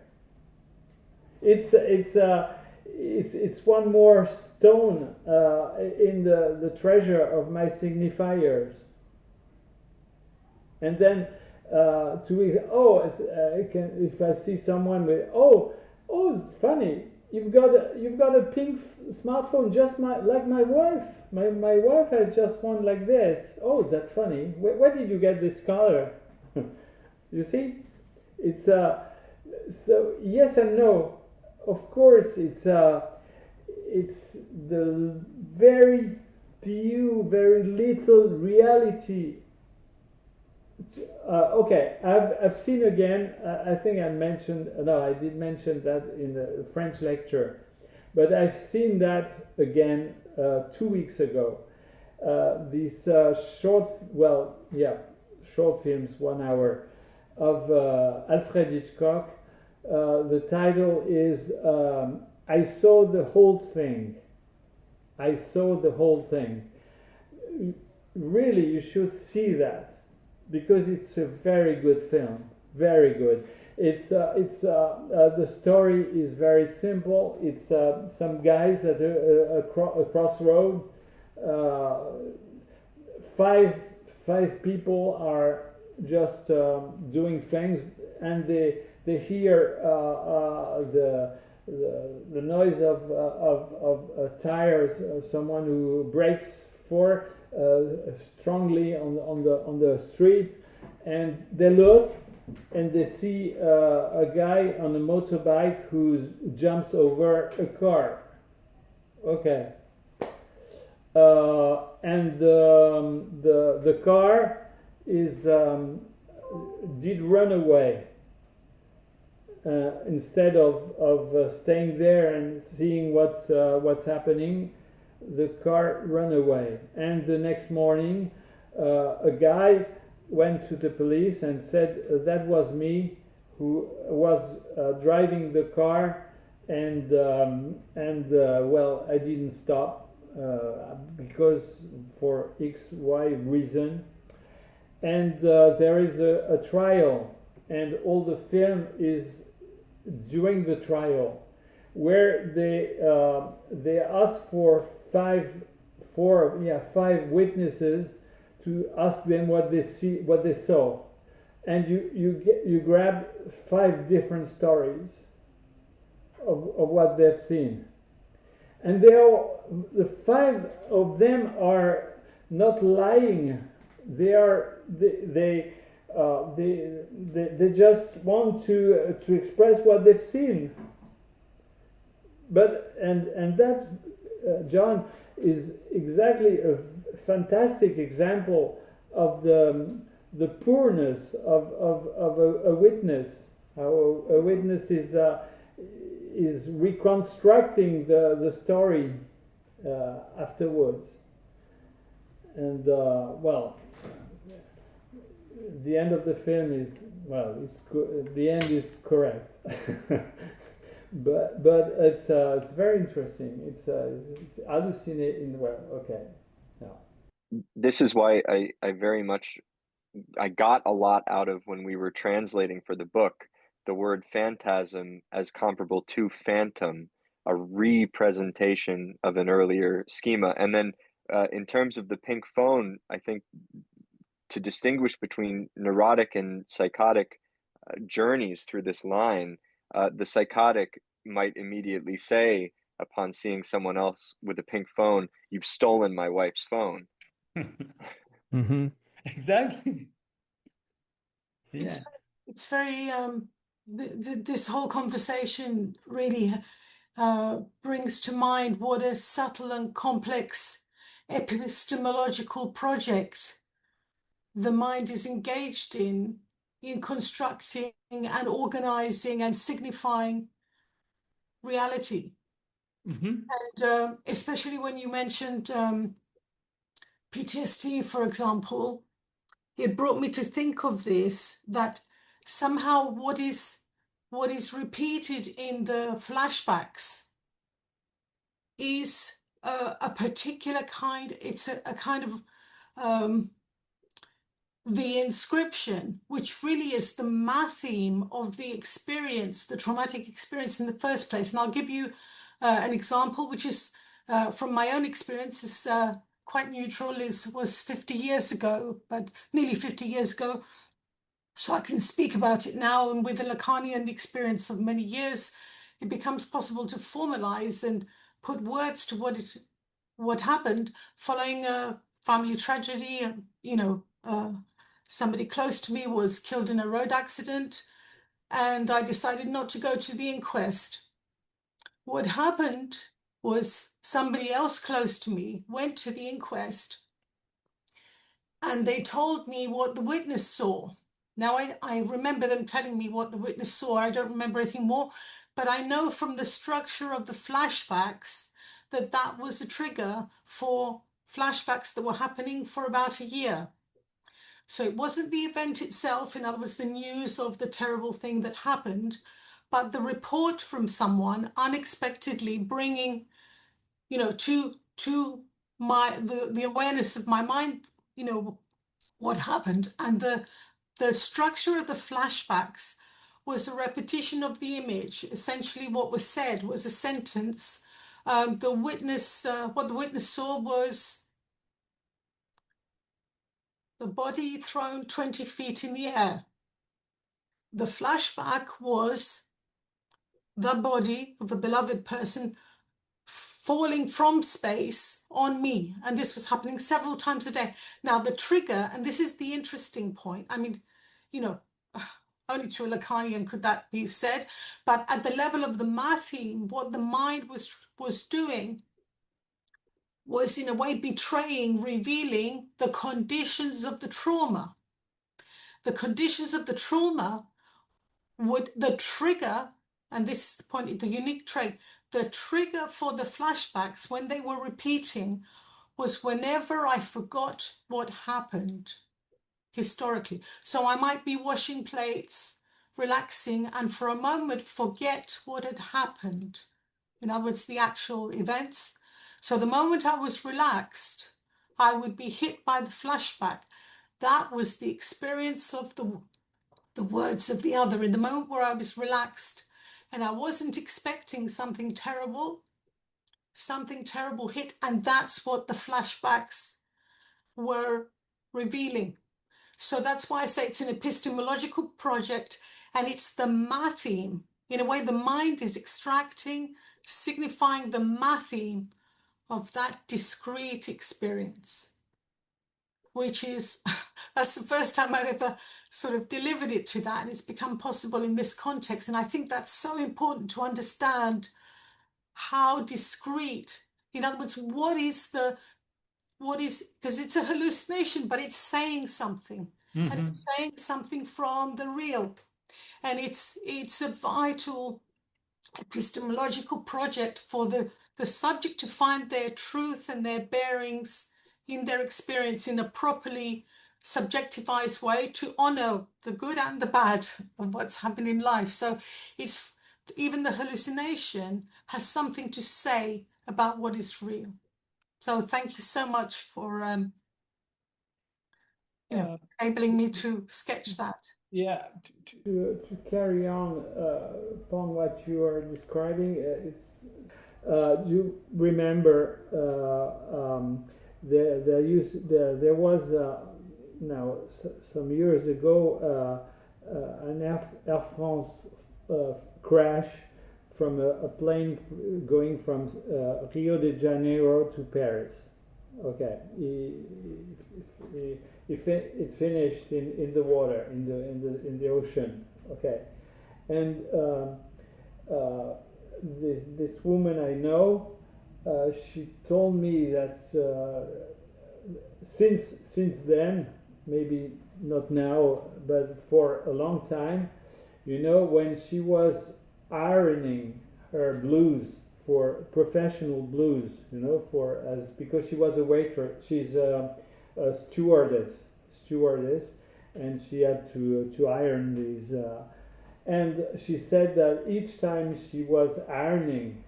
It's one more stone in the treasure of my signifiers. And then 2 weeks, if I see someone with, it's funny, you've got a pink smartphone just like my wife. My wife has just one like this. Oh, that's funny. Where did you get this color? You see, it's so yes and no. Of course, it's the very few, very little reality. Okay, I've seen again. I think I did mention that in the French lecture, but I've seen that again 2 weeks ago. These short films, 1 hour, of Alfred Hitchcock. The title is I Saw the Whole Thing. I Saw the Whole Thing. Really, you should see that, because it's a very good film, very good. The story is very simple. It's some guys at a crossroad. Five people are just doing things, and they hear the noise of tires. Someone who brakes strongly on the street, and they look and they see a guy on a motorbike who jumps over a car. Okay. And the car did run away. Instead of staying there and seeing what's happening, the car ran away. And the next morning, a guy went to the police and said, that was me who was driving the car, and I didn't stop because for XY reason. And there is a trial, and all the film is during the trial, where they ask for five witnesses to ask them what they saw, and you grab 5 different stories of what they've seen, and the 5 of them are not lying. They just want to express what they've seen. But and that John is exactly a fantastic example of the poorness of a witness. How a witness is reconstructing the story afterwards. And the end of the film is the end is correct. but it's very interesting. It's hallucinating. This is why I very much got a lot out of when we were translating for the book the word phantasm as comparable to phantom, a representation of an earlier schema. And then in terms of the pink phone, I think to distinguish between neurotic and psychotic journeys through this line, the psychotic might immediately say, upon seeing someone else with a pink phone, "You've stolen my wife's phone." Mm-hmm. Exactly. Yeah. It's very this whole conversation really brings to mind what a subtle and complex epistemological project the mind is engaged in constructing and organizing and signifying reality. Mm-hmm. And especially when you mentioned PTSD, for example, it brought me to think of this, that somehow what is repeated in the flashbacks is a particular kind, it's a kind of the inscription, which really is the matheme of the experience, the traumatic experience in the first place. And I'll give you an example, which is from my own experience. quite neutral, was 50 years ago, but nearly 50 years ago. So I can speak about it now, and with the Lacanian experience of many years, it becomes possible to formalize and put words to what happened following a family tragedy. Somebody close to me was killed in a road accident, and I decided not to go to the inquest. What happened was somebody else close to me went to the inquest, and they told me what the witness saw. Now, I remember them telling me what the witness saw. I don't remember anything more, but I know from the structure of the flashbacks that that was a trigger for flashbacks that were happening for about a year. So it wasn't the event itself, in other words, the news of the terrible thing that happened, but the report from someone unexpectedly bringing, to the awareness of my mind, what happened. And the structure of the flashbacks was a repetition of the image. Essentially, what was said was a sentence. What the witness saw was the body thrown 20 feet in the air. The flashback was the body of a beloved person falling from space on me. And this was happening several times a day. Now, the trigger, and this is the interesting point, I mean, only to a Lacanian could that be said, but at the level of the matheme, what the mind was doing was in a way betraying, revealing the conditions of the trauma. The conditions of the trauma the trigger, and this is the point, the unique trait, the trigger for the flashbacks when they were repeating was whenever I forgot what happened historically. So I might be washing plates, relaxing, and for a moment forget what had happened. In other words, the actual events. So the moment I was relaxed, I would be hit by the flashback. That was the experience of the words of the other in the moment where I was relaxed and I wasn't expecting something terrible hit. And that's what the flashbacks were revealing. So that's why I say it's an epistemological project, and it's the matheme. In a way, the mind is extracting, signifying the matheme of that discrete experience, which is, that's the first time I've ever sort of delivered it to that, and it's become possible in this context. And I think that's so important to understand how discrete, in other words, because it's a hallucination, but it's saying something, and it's saying something from the real. And it's a vital epistemological project for the subject to find their truth and their bearings in their experience in a properly subjectivized way, to honor the good and the bad of what's happened in life. So it's even the hallucination has something to say about what is real. So thank you so much for enabling me to sketch that. Yeah, to carry on upon what you are describing, you remember there was now some years ago an Air France crash from a plane going from Rio de Janeiro to Paris. Okay, it finished in the water, in the ocean. Okay, and this woman I know, she told me that since then, maybe not now, but for a long time, when she was ironing her blues for professional blues, because she was a waitress, she's a stewardess, and she had to iron these. And she said that each time she was ironing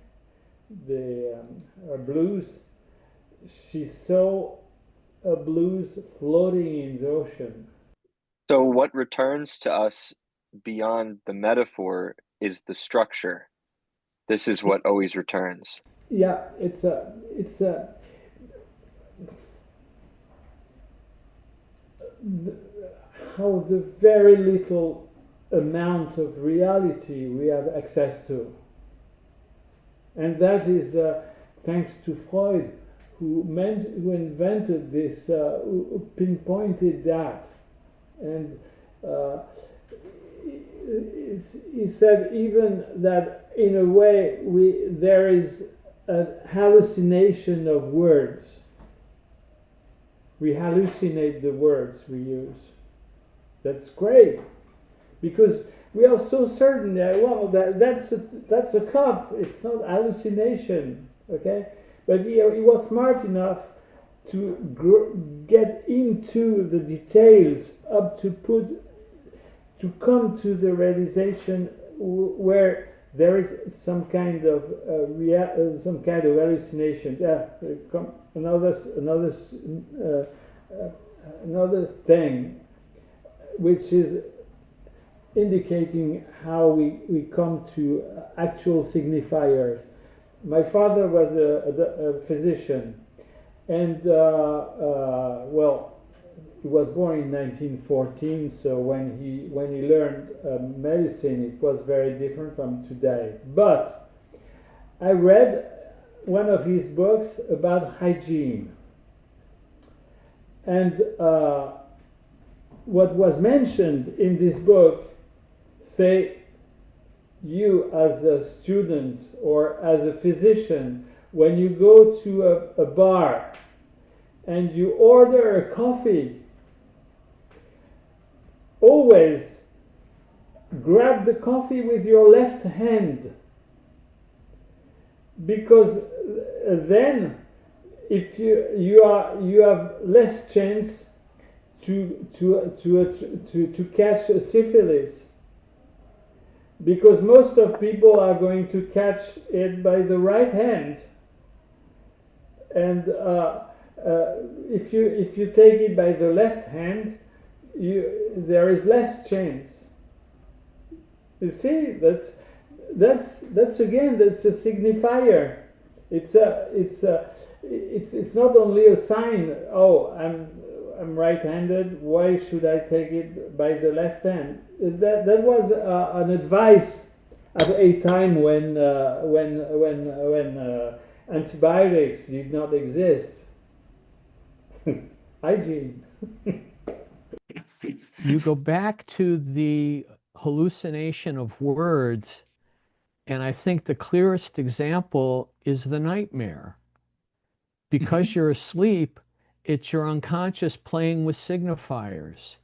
her blues, she saw a blues floating in the ocean. So what returns to us beyond the metaphor is the structure. This is what always returns. Yeah, how the very little amount of reality we have access to. And that is thanks to Freud, who invented this, who pinpointed that. And he said even that in a way there is a hallucination of words. We hallucinate the words we use. That's great, because we are so certain that, well, that's a cup. It's not hallucination, okay? But he was smart enough to get into the details to come to the realization where there is some kind of hallucination. Another thing, which is indicating how we come to actual signifiers. My father was a physician, and well, he was born in 1914. So when he learned medicine, it was very different from today. But I read one of his books about hygiene, and what was mentioned in this book, say, you as a student or as a physician, when you go to a bar and you order a coffee, always grab the coffee with your left hand, because then if you have less chance to catch a syphilis, because most of people are going to catch it by the right hand, and if you take it by the left hand, there is less chance. You see, that's again, that's a signifier. It's not only a sign. Oh, I'm right-handed. Why should I take it by the left hand? That was an advice at a time when antibiotics did not exist. Hygiene. You go back to the hallucination of words, and I think the clearest example is the nightmare. Because you're asleep, it's your unconscious playing with signifiers,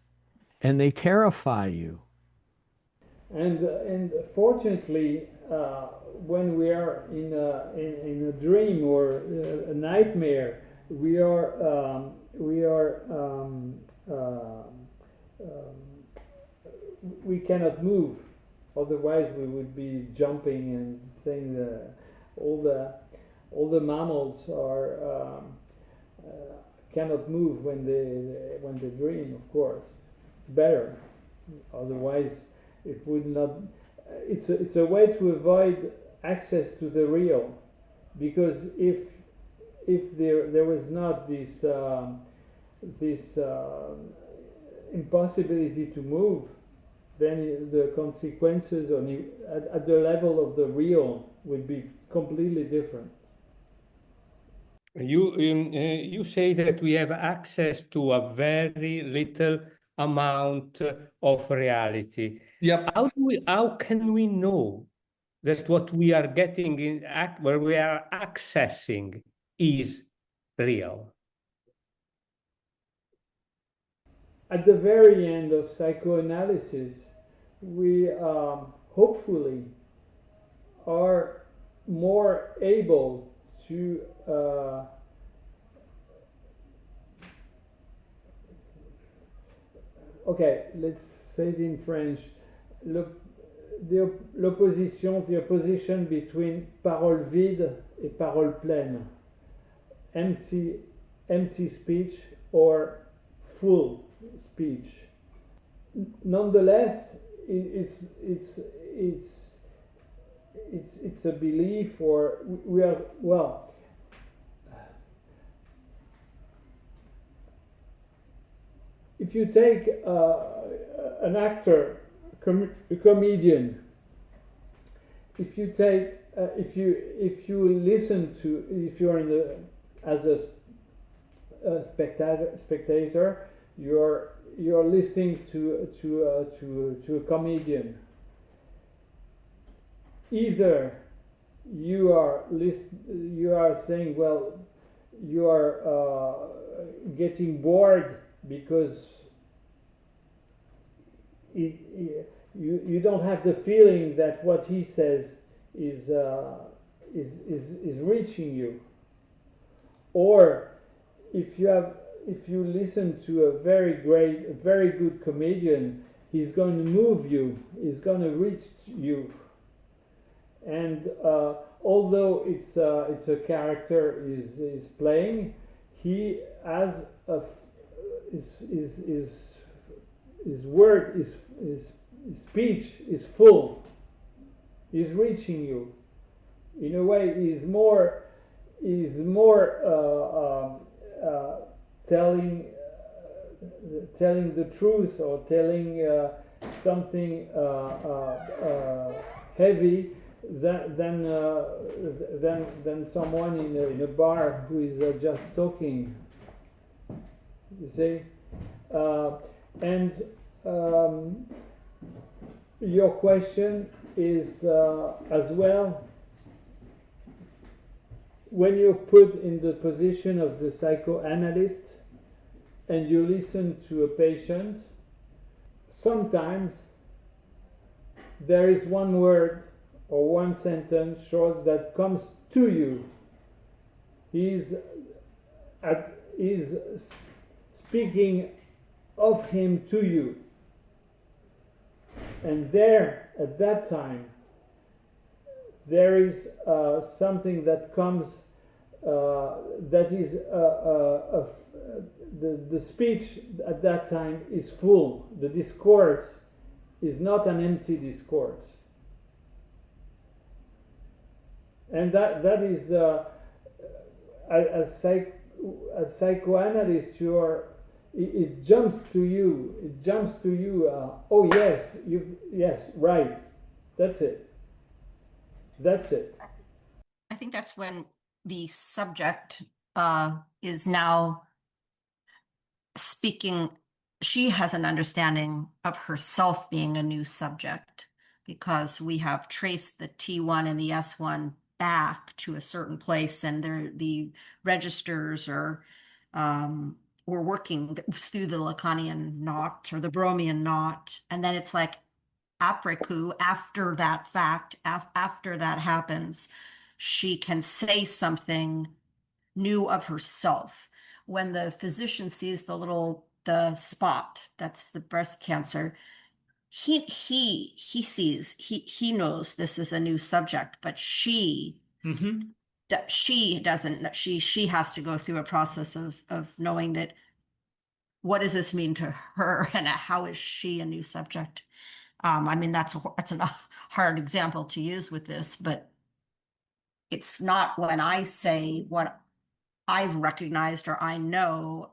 and they terrify you. And fortunately, when we are in a dream or a nightmare, we cannot move. Otherwise, we would be jumping and things. All the mammals cannot move when they dream. Of course, it's better. Otherwise, it would not. It's a way to avoid access to the real, because if there was not this impossibility to move, then the consequences at the level of the real would be completely different. You say that we have access to a very little amount of reality. Yep. How can we know that what we are getting where we are accessing is real? At the very end of psychoanalysis, we hopefully are more able to okay, let's say it in French. The opposition between parole vide et parole pleine, empty speech or full speech. Nonetheless, it's a belief, or we are, well, if you take an actor, a comedian, if you take if you listen to, if you're in the as a spectator, you're listening to a comedian. Either you are saying, well, you are getting bored because you don't have the feeling that what he says is reaching you, or if you listen to a very good comedian, he's going to move you, he's going to reach you, and although it's a character is playing, he has his word, his speech is full, is reaching you. In a way, is more telling the truth, or telling something heavy than someone in a bar who is just talking. You see, and your question is as well, when you're put in the position of the psychoanalyst and you listen to a patient, sometimes there is one word or one sentence short that comes to you. He's speaking of him to you, and there at that time there is something that comes that is the speech at that time is full. The discourse is not an empty discourse, and that is as psychoanalyst, it jumps to you. It jumps to you. Oh yes, right. That's it. That's it. I think that's when the subject is now speaking. She has an understanding of herself being a new subject, because we have traced the T1 and the S1 back to a certain place, and the registers are we're working through the Lacanian knot or the Bromian knot, and then it's like après coup, after that fact, after that happens, she can say something new of herself. When the physician sees the spot, that's the breast cancer, he sees, he knows this is a new subject, but she doesn't. She has to go through a process of knowing that, what does this mean to her, and how is she a new subject? I mean, that's a hard example to use with this, but it's not when I say what I've recognized or I know.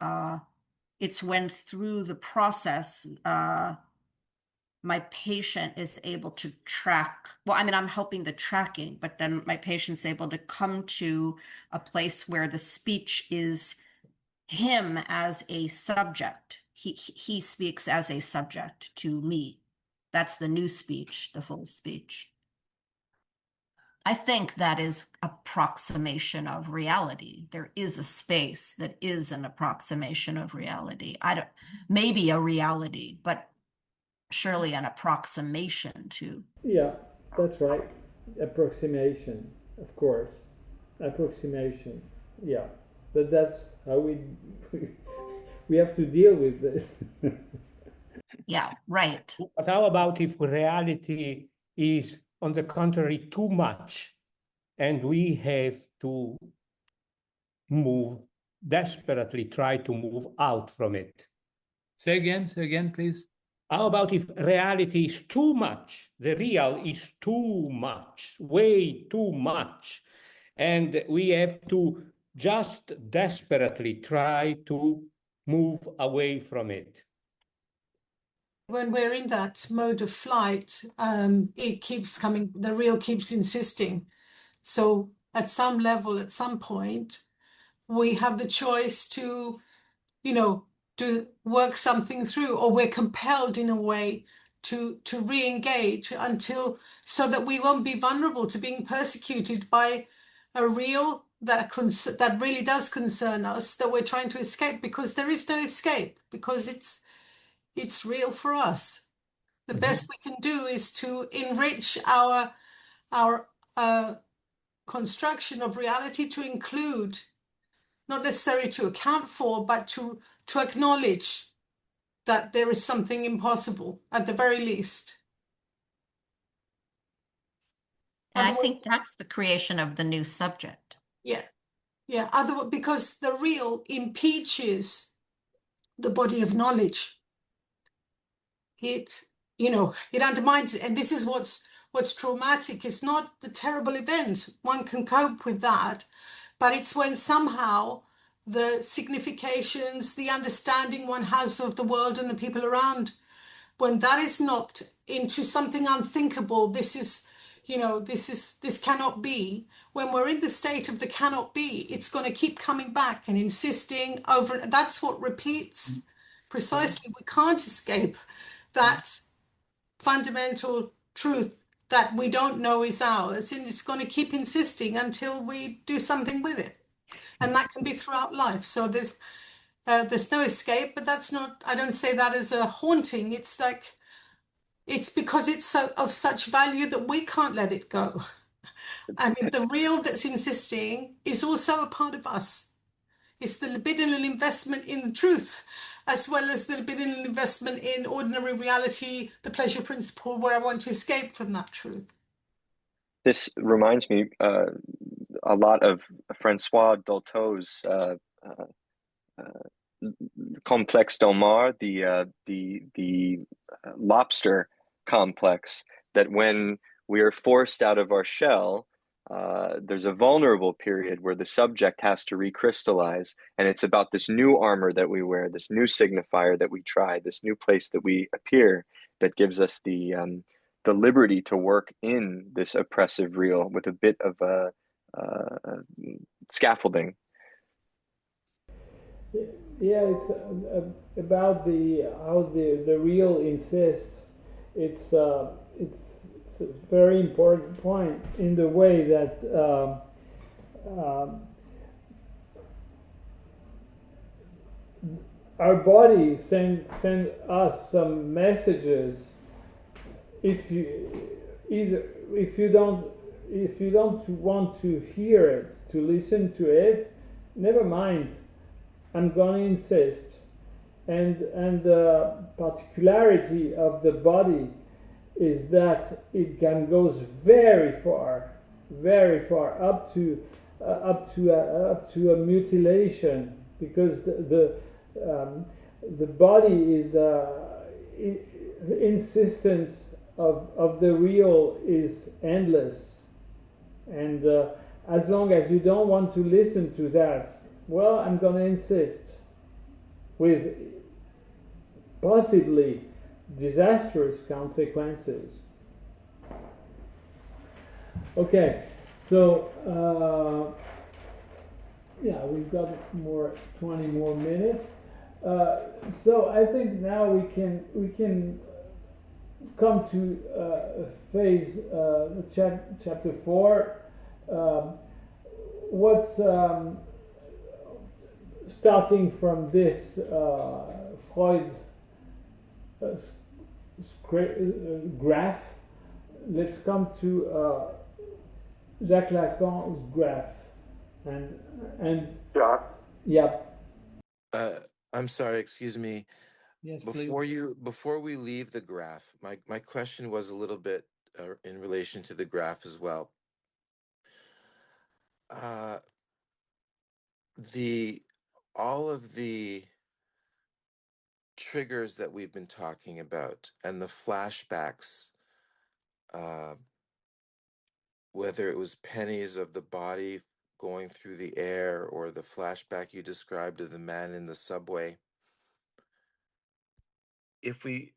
It's when through the process, my patient is able to track. Well, I mean, I'm helping the tracking, but then my patient's able to come to a place where the speech is him as a subject. He speaks as a subject to me. That's the new speech, the full speech. I think that is approximation of reality. There is a space that is an approximation of reality. Maybe a reality, but surely an approximation to. Yeah, that's right. Approximation, of course. Approximation, yeah. But that's how we have to deal with this. Yeah, right. But how about if reality is, on the contrary, too much, and we have to desperately try to move out from it? Say again, please. How about if reality is too much? The real is too much, way too much, and we have to just desperately try to move away from it. when we're in that mode of flight, it keeps coming, the real keeps insisting. So at some level, at some point, we have the choice to, to work something through, or we're compelled in a way to re-engage so that we won't be vulnerable to being persecuted by a real that really does concern us, that we're trying to escape, because there is no escape, because it's real for us. The best we can do is to enrich our construction of reality to include, not necessarily to account for, but to acknowledge that there is something impossible at the very least. And I think that's the creation of the new subject. Yeah. Because the real impeaches the body of knowledge. It undermines it. And this is what's traumatic. It's not the terrible event. One can cope with that. But it's when somehow the significations, the understanding one has of the world and the people around, when that is knocked into something unthinkable, this cannot be. When we're in the state of the cannot be, it's going to keep coming back and insisting over. That's what repeats precisely. We can't escape that fundamental truth that we don't know is ours, and it's going to keep insisting until we do something with it. And that can be throughout life. So there's no escape, but that's not, I don't say that as a haunting. It's like, it's because it's of such value that we can't let it go. I mean, the real that's insisting is also a part of us. It's the libidinal investment in the truth, as well as the libidinal investment in ordinary reality, the pleasure principle, where I want to escape from that truth. This reminds me a lot of Francois Dolto's complex d'Omar, the lobster complex, that when we are forced out of our shell, there's a vulnerable period where the subject has to recrystallize, and it's about this new armor that we wear, this new signifier that we try, this new place that we appear, that gives us the liberty to work in this oppressive real with a bit of scaffolding. Yeah, it's about how the real insists. It's a very important point in the way that our body send us some messages. If you don't want to hear it, to listen to it, never mind. I'm going to insist. And the particularity of the body is that it can goes very far, up to a mutilation, because the body is the insistence of the real is endless, and as long as you don't want to listen to that, well, I'm going to insist, with possibly disastrous consequences. Okay, so yeah, we've got 20 more minutes. So I think now we can come to phase chapter 4. What's starting from this Freud's graph, let's come to Jacques Lacan's graph, and Jacques? Yep. I'm sorry, excuse me. Yes, Before we leave the graph, my question was a little bit in relation to the graph as well. All of the triggers that we've been talking about and the flashbacks, whether it was pennies of the body going through the air or the flashback you described of the man in the subway, if we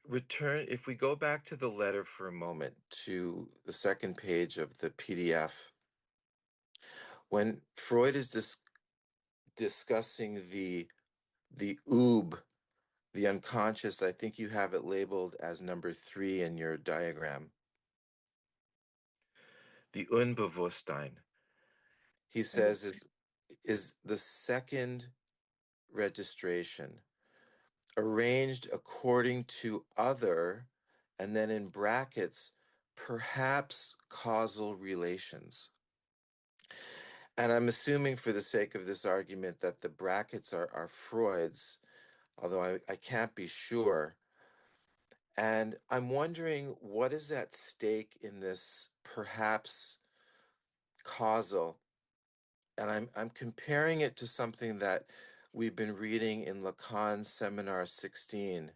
go back to the letter for a moment, to the second page of the PDF, when Freud is discussing the Ub, the unconscious, I think you have it labeled as number 3 in your diagram. The Unbewusstsein, he says, is the second registration, arranged according to other, and then in brackets, perhaps causal relations. And I'm assuming for the sake of this argument that the brackets are Freud's, although I can't be sure. And I'm wondering what is at stake in this perhaps causal. And I'm comparing it to something that we've been reading in Lacan's Seminar 16,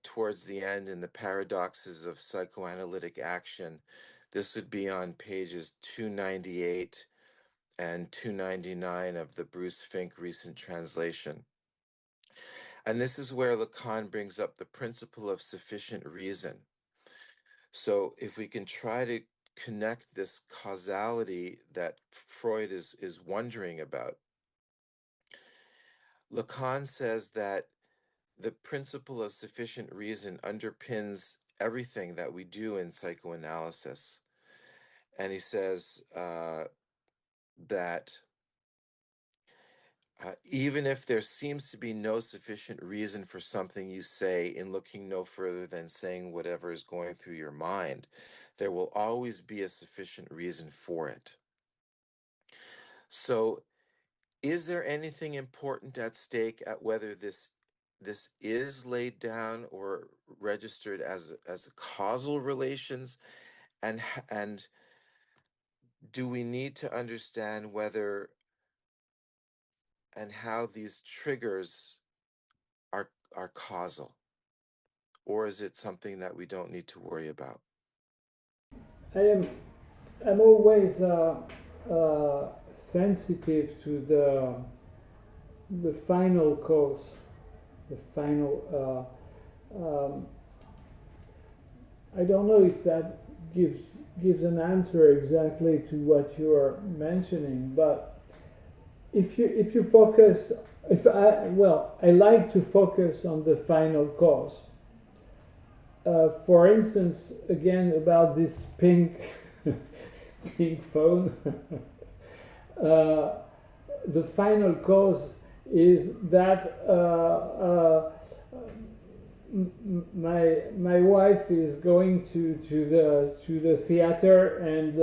towards the end, in the Paradoxes of Psychoanalytic Action. This would be on pages 298 and 299 of the Bruce Fink recent translation. And this is where Lacan brings up the principle of sufficient reason. So if we can try to connect this causality that Freud is wondering about, Lacan says that the principle of sufficient reason underpins everything that we do in psychoanalysis. And he says that even if there seems to be no sufficient reason for something you say, in looking no further than saying whatever is going through your mind, there will always be a sufficient reason for it. So is there anything important at stake at whether this is laid down or registered as a causal relations, and do we need to understand whether and how these triggers are causal, or is it something that we don't need to worry about? I'm always sensitive to the final cause, the final. I don't know if that gives an answer exactly to what you are mentioning, but if you focus, I like to focus on the final cause. For instance, again about this pink phone, the final cause is that my wife is going to the theater, and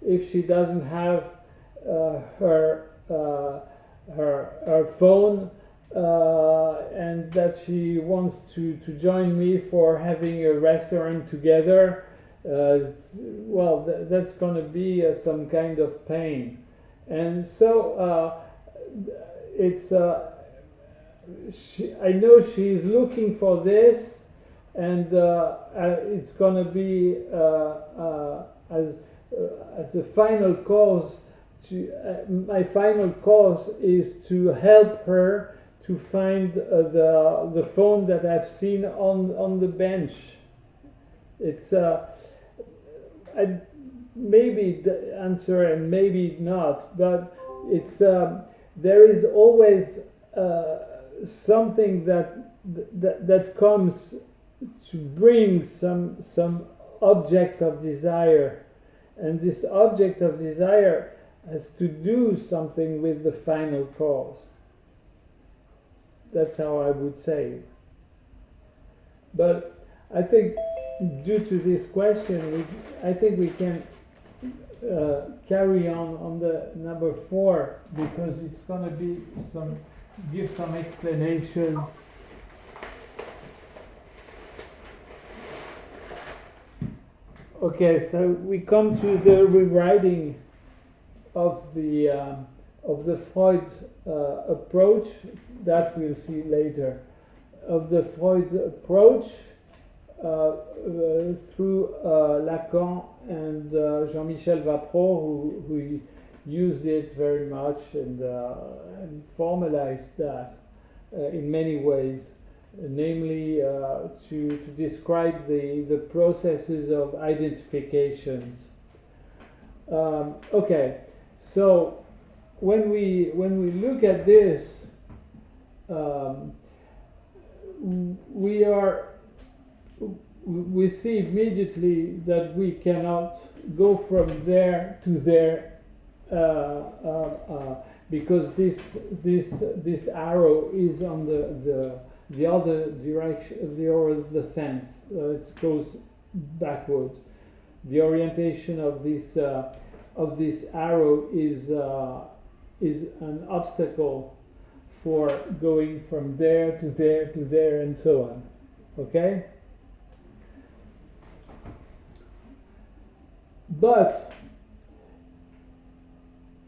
if she doesn't have her phone, and that she wants to join me for having a restaurant together, that's going to be some kind of pain. And so it's I know she's looking for this, and it's going to be as a final cause. My final cause is to help her to find the phone that I've seen on the bench. It's maybe the answer and maybe not, but it's there is always something that comes to bring some object of desire, and this object of desire has to do something with the final cause. That's how I would say it. But I think due to this question, I think we can carry on the number 4, because it's going to be give some explanations. Okay, so we come to the rewriting of the Freud's approach that we'll see later, of the Freud's approach through Lacan and Jean-Michel Vappereau, who used it very much and formalized that in many ways. namely to describe the processes of identifications. Okay, so when we look at this, we see immediately that we cannot go from there to there because this arrow is on the other direction, the sense. It goes backwards. The orientation of this arrow is an obstacle for going from there to there to there and so on. Okay? But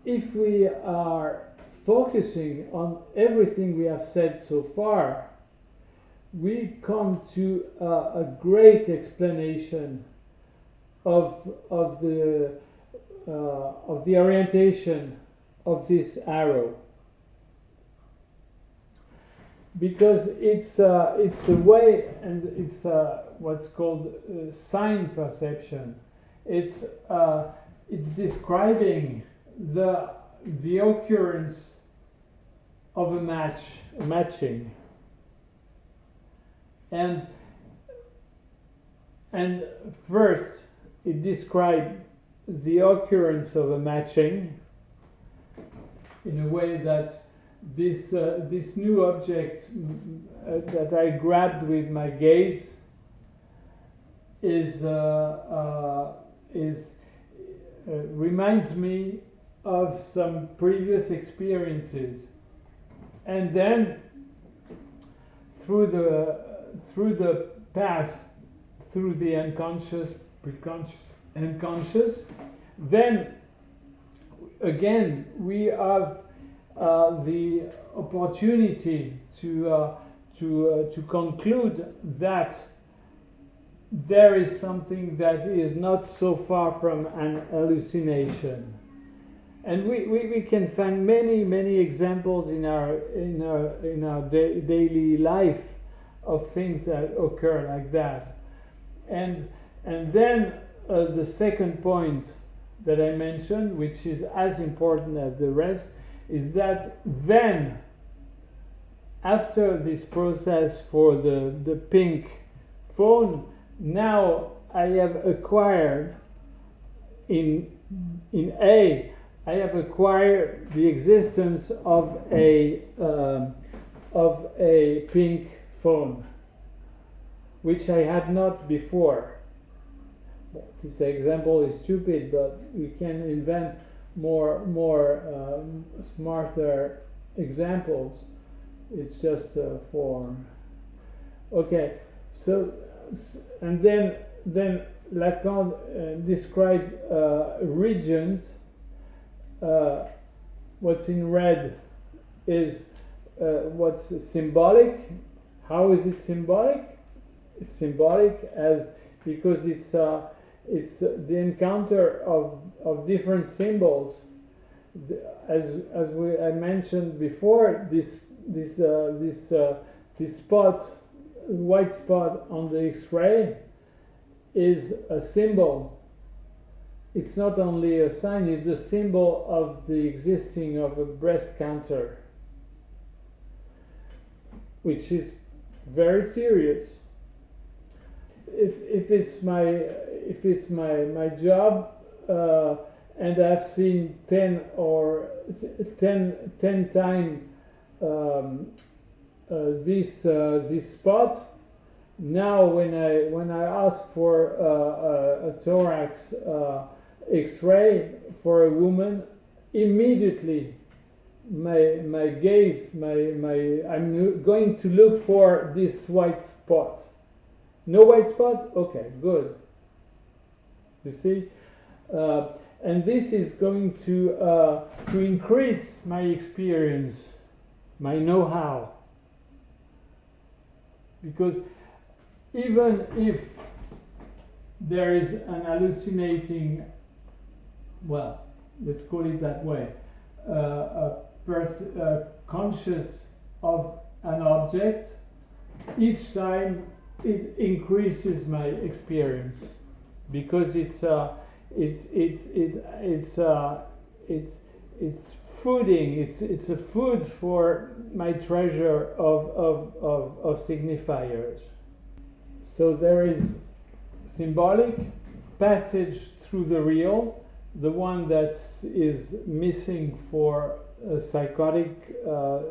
if we are focusing on everything we have said so far, we come to a great explanation of the orientation of this arrow, because it's a way, and it's what's called sign perception. It's describing the occurrence of a matching, and first it describes the occurrence of a matching in a way that this new object that I grabbed with my gaze reminds me of some previous experiences, and then through the past, through the unconscious, preconscious, unconscious, then again we have the opportunity to conclude that there is something that is not so far from an hallucination, and we can find many examples in our daily life of things that occur like that, and then the second point that I mentioned, which is as important as the rest, is that then after this process for the pink phone, now I have acquired in A, I have acquired the existence of a pink phone, which I had not before. This example is stupid, but we can invent more smarter examples. It's just for okay. So and then Lacan described regions. What's in red is what's symbolic. How is it symbolic? It's symbolic because it's the encounter of different symbols. As I mentioned before, this spot, white spot on the X-ray, is a symbol. It's not only a sign; it's a symbol of the existing of a breast cancer, which is very serious. If it's my job, and I've seen 10 times this spot, now when I ask for a thorax X-ray for a woman, immediately my gaze, I'm going to look for this white spot. No white spot? Okay, good. You see? And this is going to increase my experience, my know-how. Because even if there is an hallucinating, well, let's call it that way, conscious of an object, each time it increases my experience, because it's fooding. It's a food for my treasure of signifiers. So there is symbolic passage through the real, the one that is missing for a psychotic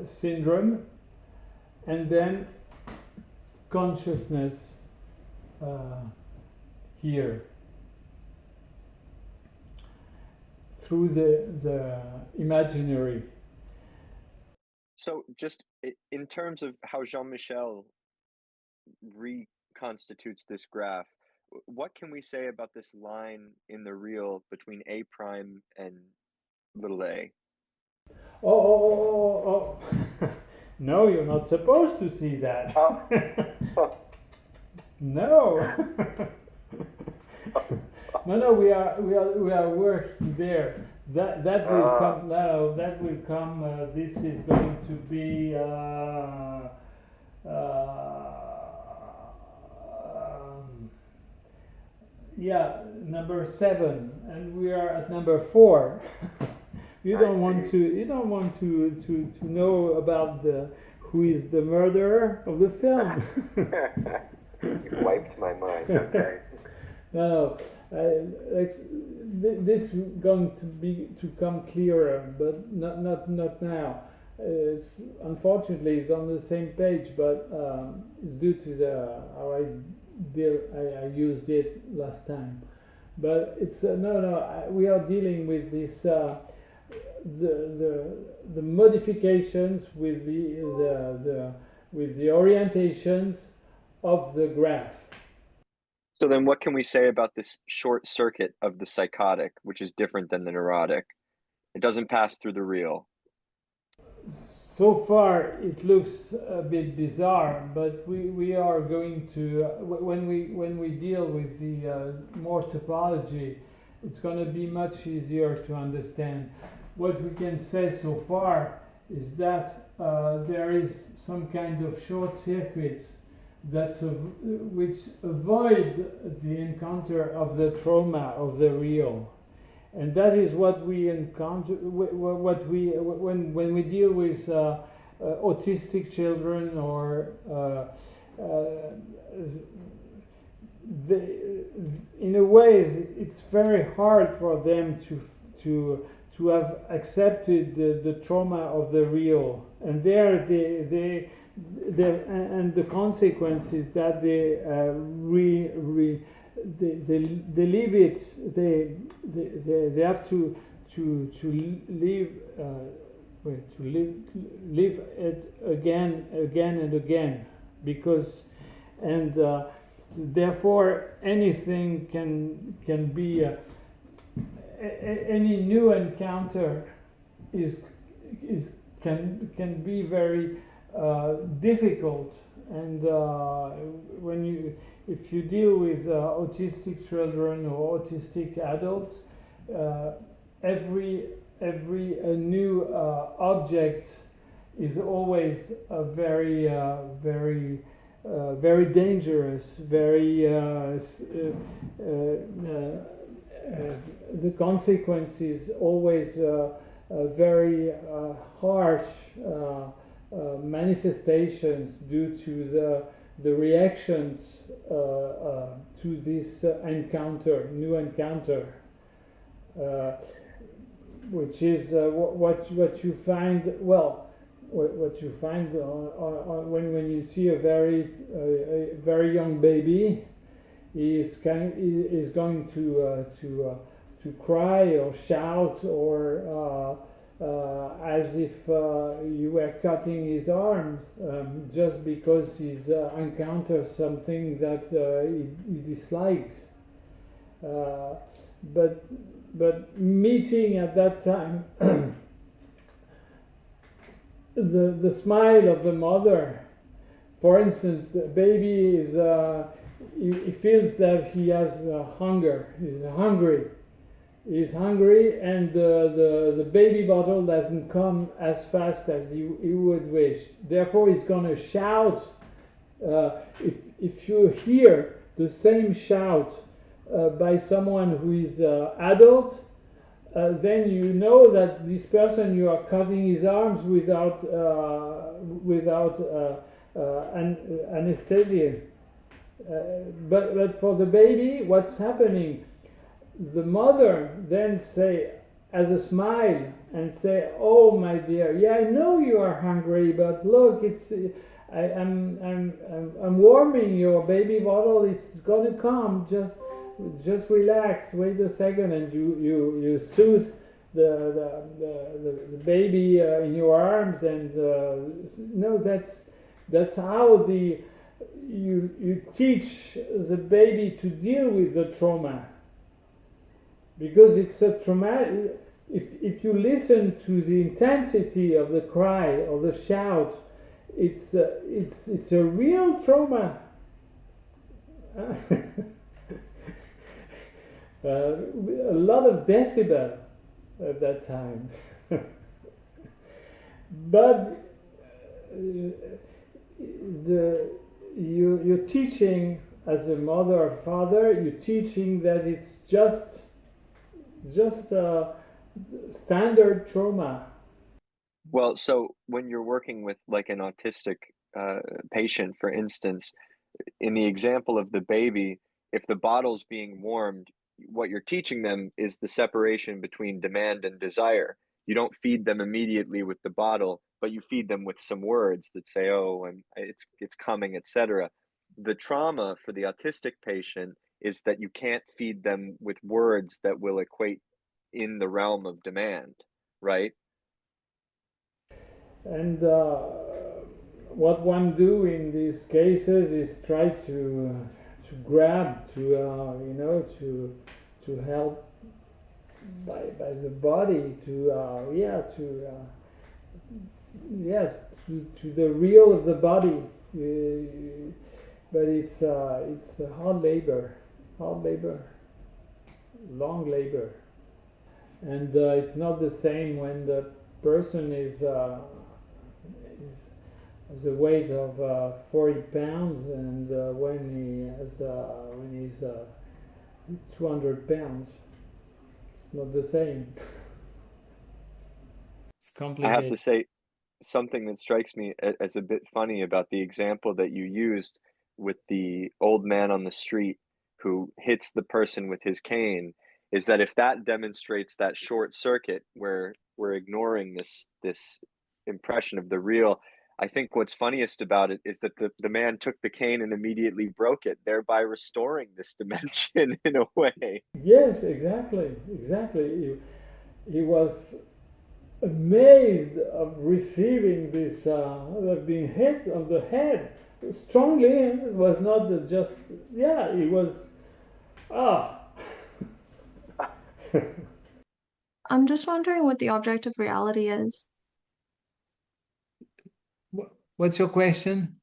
syndrome, and then consciousness here through the imaginary. So just in terms of how Jean-Michel reconstitutes this graph, what can we say about this line in the real between A prime and little a? Oh. No, you're not supposed to see that. No. No, we are working there. That will come now. That will come. This is going to be number 7, and we are at number 4. You don't want to know about who is the murderer of the film. You wiped my mind. Okay. No, this is going to come clearer, but not now. Unfortunately, it's on the same page, but it's due to how I used it last time. But it's we are dealing with this the modifications with the orientations of the graph. So then what can we say about this short circuit of the psychotic, which is different than the neurotic? It doesn't pass through the real. So far it looks a bit bizarre, but we are going to, when we deal with the more topology, it's going to be much easier to understand. What we can say so far is that there is some kind of short circuits which avoid the encounter of the trauma of the real, and that is what we encounter. When we deal with autistic children, or in a way, it's very hard for them to have accepted the trauma of the real, and and the consequence is that they leave it. They have to live it again and again, because therefore anything can be any new encounter can be very difficult, and if you deal with autistic children or autistic adults, every new object is always very dangerous, the consequence is always very harsh manifestations due to the reactions to this new encounter, which is what you find. Well, what you find when you see a very young baby, is going to cry or shout, or as if you were cutting his arms, just because he's encounters something that he dislikes. But meeting at that time the smile of the mother, for instance, the baby is he feels that he has hunger. He's hungry, and the baby bottle doesn't come as fast as he would wish. Therefore, he's going to shout If you hear the same shout by someone who is adult, then you know that this person, you are cutting his arms without anesthesia. But for the baby, what's happening? The mother then has a smile and say, "Oh, my dear, yeah, I know you are hungry, but look, I'm warming your baby bottle. It's gonna come. Just relax. Wait a second," and you soothe the baby in your arms, and no, that's how you teach the baby to deal with the trauma, because it's a trauma. If you listen to the intensity of the cry or the shout, it's a real trauma. A lot of decibel at that time. But you're teaching, as a mother or father, you're teaching that it's just standard trauma. Well, so when you're working with like an autistic patient, for instance, in the example of the baby, if the bottle's being warmed, what you're teaching them is the separation between demand and desire. You don't feed them immediately with the bottle, but you feed them with some words that say, "Oh, and it's coming," etc. The trauma for the autistic patient is that you can't feed them with words that will equate in the realm of demand, right? And what one do in these cases is try to grab, to help by the body to the real of the body, but it's hard labor, long labor, and it's not the same when the person has a weight of 40 pounds and when he's 200 pounds. It's not the same. It's complicated. I have to say, something that strikes me as a bit funny about the example that you used with the old man on the street who hits the person with his cane is that if that demonstrates that short circuit where we're ignoring this impression of the real, I think what's funniest about it is that the man took the cane and immediately broke it, thereby restoring this dimension in a way. Yes, exactly. He was amazed of receiving this, of being hit on the head strongly. It was not just, he was, I'm just wondering what the object of reality is. What's your question?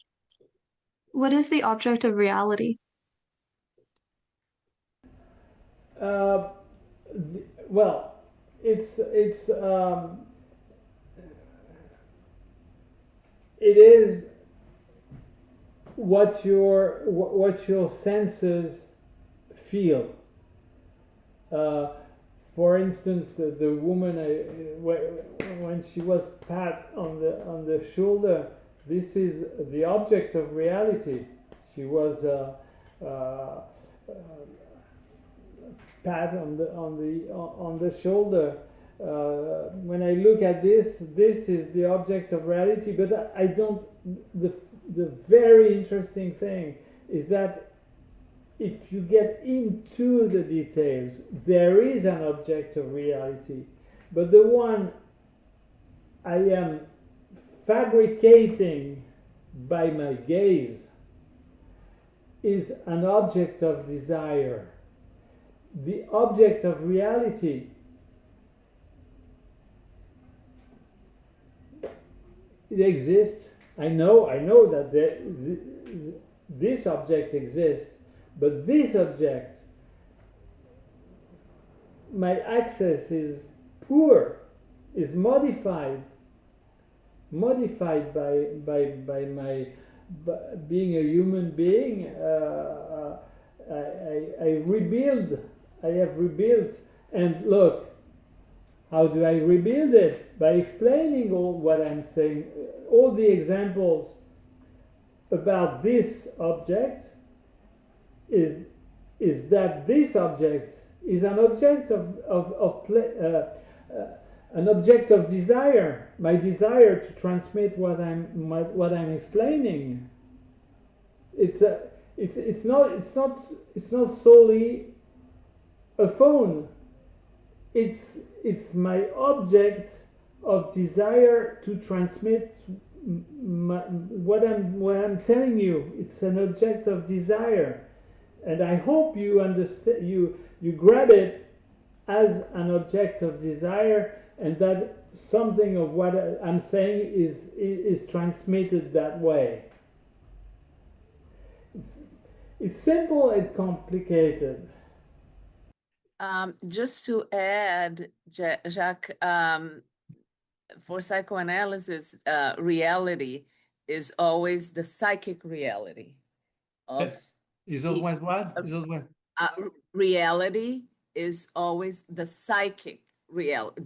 What is the object of reality? Well, it is what your senses feel. For instance, the woman when she was pat on the shoulder, this is the object of reality. She was pat on the shoulder. When I look at this is the object of reality. But I don't. The very interesting thing is that if you get into the details, there is an object of reality, but the one I am fabricating by my gaze is an object of desire. The object of reality, it exists. I know that this object exists, but this object, my access is poor, is modified by my being a human being, I rebuild. I have rebuilt. And look, how do I rebuild it? By explaining all what I'm saying, all the examples about this object is that this object is an object an object of desire. My desire to transmit what I'm explaining. It's not solely a phone. It's my object of desire to transmit what I'm telling you. It's an object of desire, and I hope you understand. You grab it as an object of desire, and that something of what I'm saying is transmitted that way. It's simple and complicated. Just to add, Jacques, for psychoanalysis, reality is always the psychic reality of is always what? Is always reality is always the psychic reality,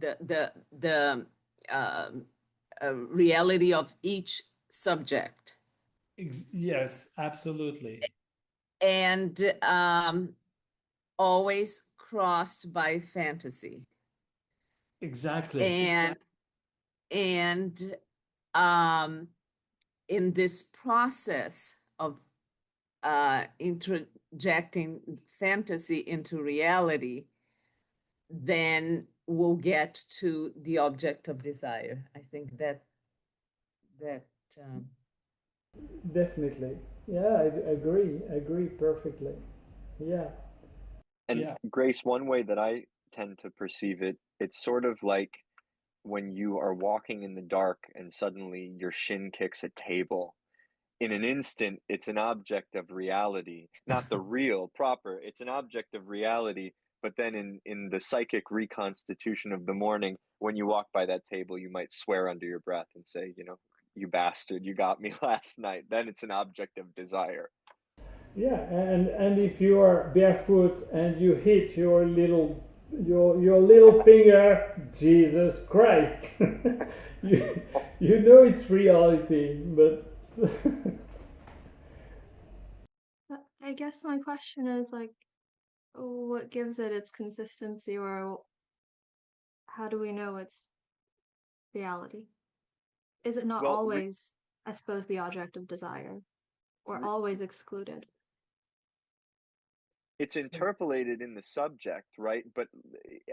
the reality of each subject. Yes, absolutely. And always crossed by fantasy. Exactly. And in this process of interjecting fantasy into reality, then we'll get to the object of desire. I think that definitely, yeah, I agree perfectly. Yeah. And Grace, one way that I tend to perceive it, it's sort of like when you are walking in the dark and suddenly your shin kicks a table. In an instant, it's an object of reality, not the real proper. It's an object of reality. But then in the psychic reconstitution of the morning, when you walk by that table, you might swear under your breath and say, you bastard, you got me last night. Then it's an object of desire. Yeah, and if you are barefoot and you hit your little finger, Jesus Christ, you know it's reality, but I guess my question is like, what gives it its consistency, or how do we know it's reality? Is it not always, I suppose, the object of desire, or always excluded? It's interpolated in the subject, right? But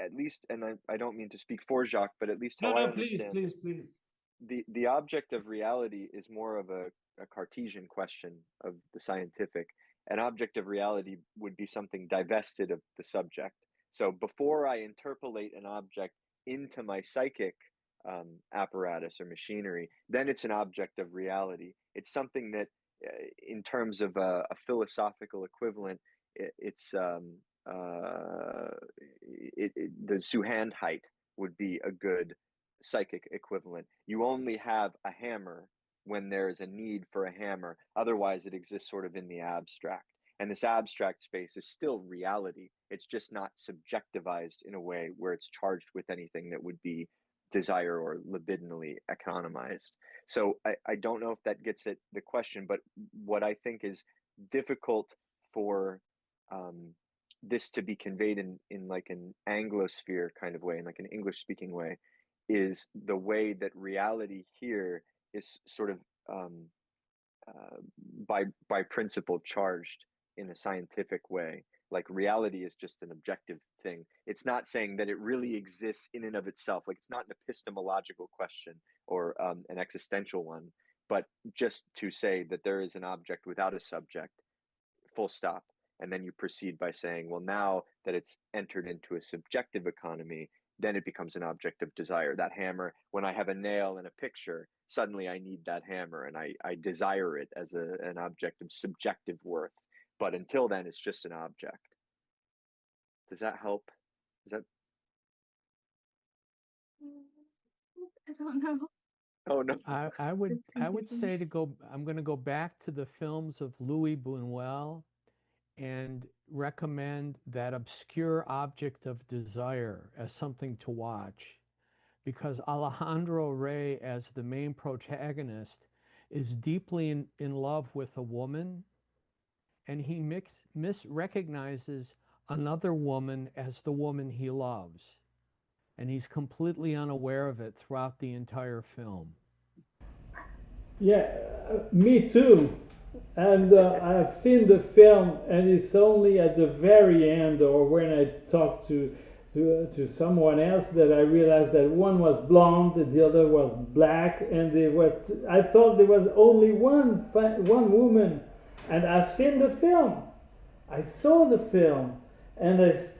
at least, and I don't mean to speak for Jacques, but at least how I understand, please. The object of reality is more of a Cartesian question of the scientific. An object of reality would be something divested of the subject. So before I interpolate an object into my psychic apparatus or machinery, then it's an object of reality. It's something that, in terms of a philosophical equivalent, it's the Zuhandheit would be a good psychic equivalent. You only have a hammer when there's a need for a hammer. Otherwise, it exists sort of in the abstract. And this abstract space is still reality. It's just not subjectivized in a way where it's charged with anything that would be desire or libidinally economized. So I don't know if that gets at the question, but what I think is difficult for this to be conveyed in like an Anglosphere kind of way, in like an English speaking way, is the way that reality here is sort of by principle charged in a scientific way. Like reality is just an objective thing. It's not saying that it really exists in and of itself. Like it's not an epistemological question or an existential one, but just to say that there is an object without a subject, full stop. And then you proceed by saying, well, now that it's entered into a subjective economy, then it becomes an object of desire. That hammer, when I have a nail in a picture, suddenly I need that hammer and I desire it as an object of subjective worth. But until then, it's just an object. Does that help? Is that? I don't know. Oh no. I would say I'm going to go back to the films of Louis Buñuel and recommend That Obscure Object of Desire as something to watch, because Alejandro Rey, as the main protagonist, is deeply in love with a woman, and he misrecognizes another woman as the woman he loves, and he's completely unaware of it throughout the entire film. Yeah, me too. And I've seen the film, and it's only at the very end, or when I talk to someone else, that I realized that one was blonde, the other was black, and I thought there was only one woman. And I've seen the film. I saw the film, and it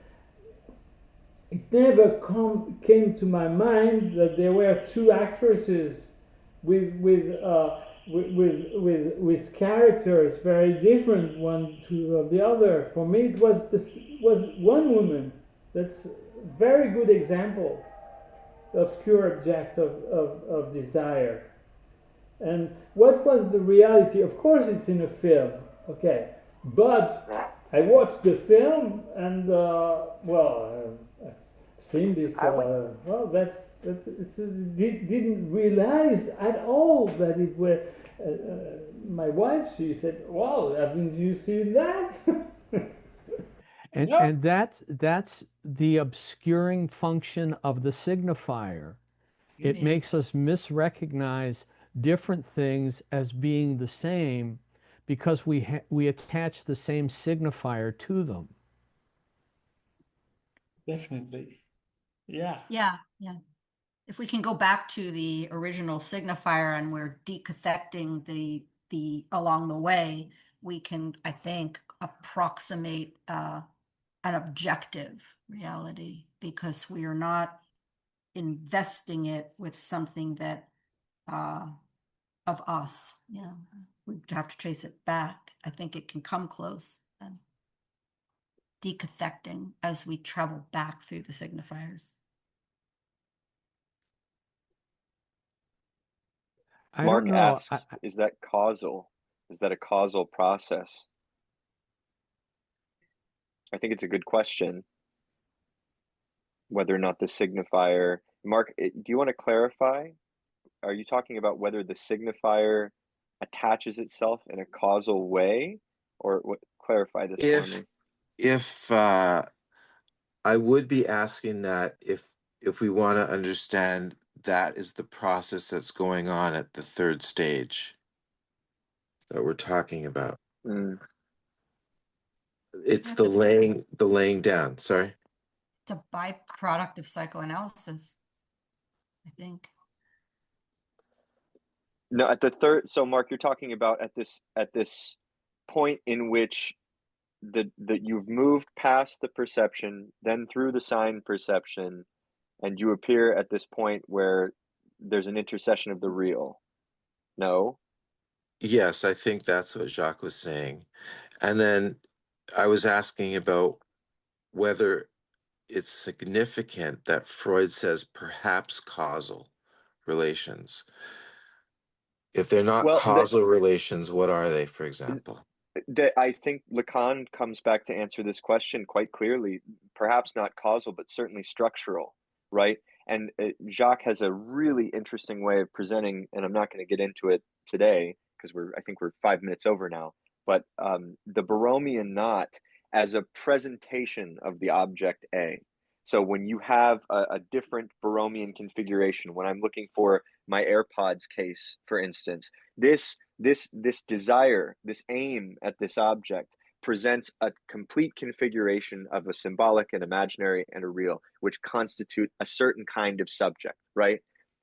never came to my mind that there were two actresses with characters very different one of the other. For me, it was one woman. That's a very good example. The obscure object of desire. And what was the reality? Of course, it's in a film, okay. But I watched the film, and I've seen this. Didn't realize at all that it were. My wife, she said, "Well, haven't you seen that?" And that's the obscuring function of the signifier. It makes us misrecognize different things as being the same because we attach the same signifier to them. Definitely. Yeah. Yeah. If we can go back to the original signifier and we're decathecting the along the way, we can, I think, approximate an objective reality, because we are not investing it with something that of us. Yeah, we have to trace it back. I think it can come close. Decathecting as we travel back through the signifiers. Mark asks, is that causal? Is that a causal process? I think it's a good question. Whether or not the signifier, Mark, do you want to clarify? Are you talking about whether the signifier attaches itself in a causal way, or what? Clarify this for me. If I would be asking that if we want to understand that is the process that's going on at the third stage that we're talking about. It's the laying down. Sorry. It's a byproduct of psychoanalysis, I think. No, at the third. So, Mark, you're talking about at this point in which that you've moved past the perception, then through the sign perception, and you appear at this point where there's an intercession of the real. No? Yes, I think that's what Jacques was saying. And then I was asking about whether it's significant that Freud says perhaps causal relations. If they're not causal relations, what are they, for example? I think Lacan comes back to answer this question quite clearly. Perhaps not causal, but certainly structural, right? And Jacques has a really interesting way of presenting, and I'm not going to get into it today because I think we're 5 minutes over now, but the Baromean knot as a presentation of the object A. So when you have a different Baromean configuration, when I'm looking for my AirPods case, for instance, this desire, this aim at this object presents a complete configuration of a symbolic, an imaginary, and a real, which constitute a certain kind of subject, right?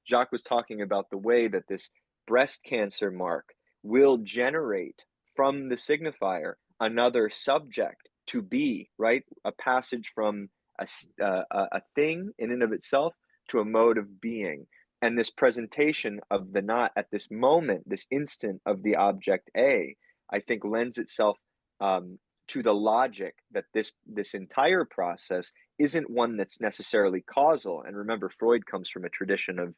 Jacques was talking about the way that this breast cancer mark will generate from the signifier another subject to be, right? A passage from a thing in and of itself to a mode of being. And this presentation of the knot at this moment, this instant of the object A, I think lends itself to the logic that this entire process isn't one that's necessarily causal. And remember, Freud comes from a tradition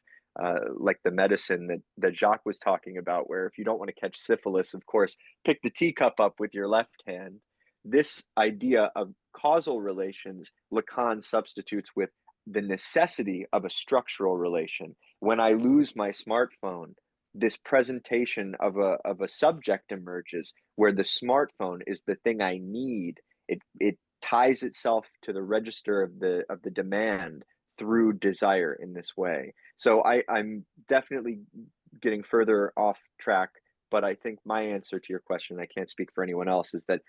like the medicine that Jacques was talking about, where if you don't want to catch syphilis, of course, pick the teacup up with your left hand. This idea of causal relations, Lacan substitutes with the necessity of a structural relation. When I lose my smartphone, this presentation of a subject emerges where the smartphone is the thing I need. It ties itself to the register of the demand through desire in this way. So I'm definitely getting further off track, but I think my answer to your question, I can't speak for anyone else, is that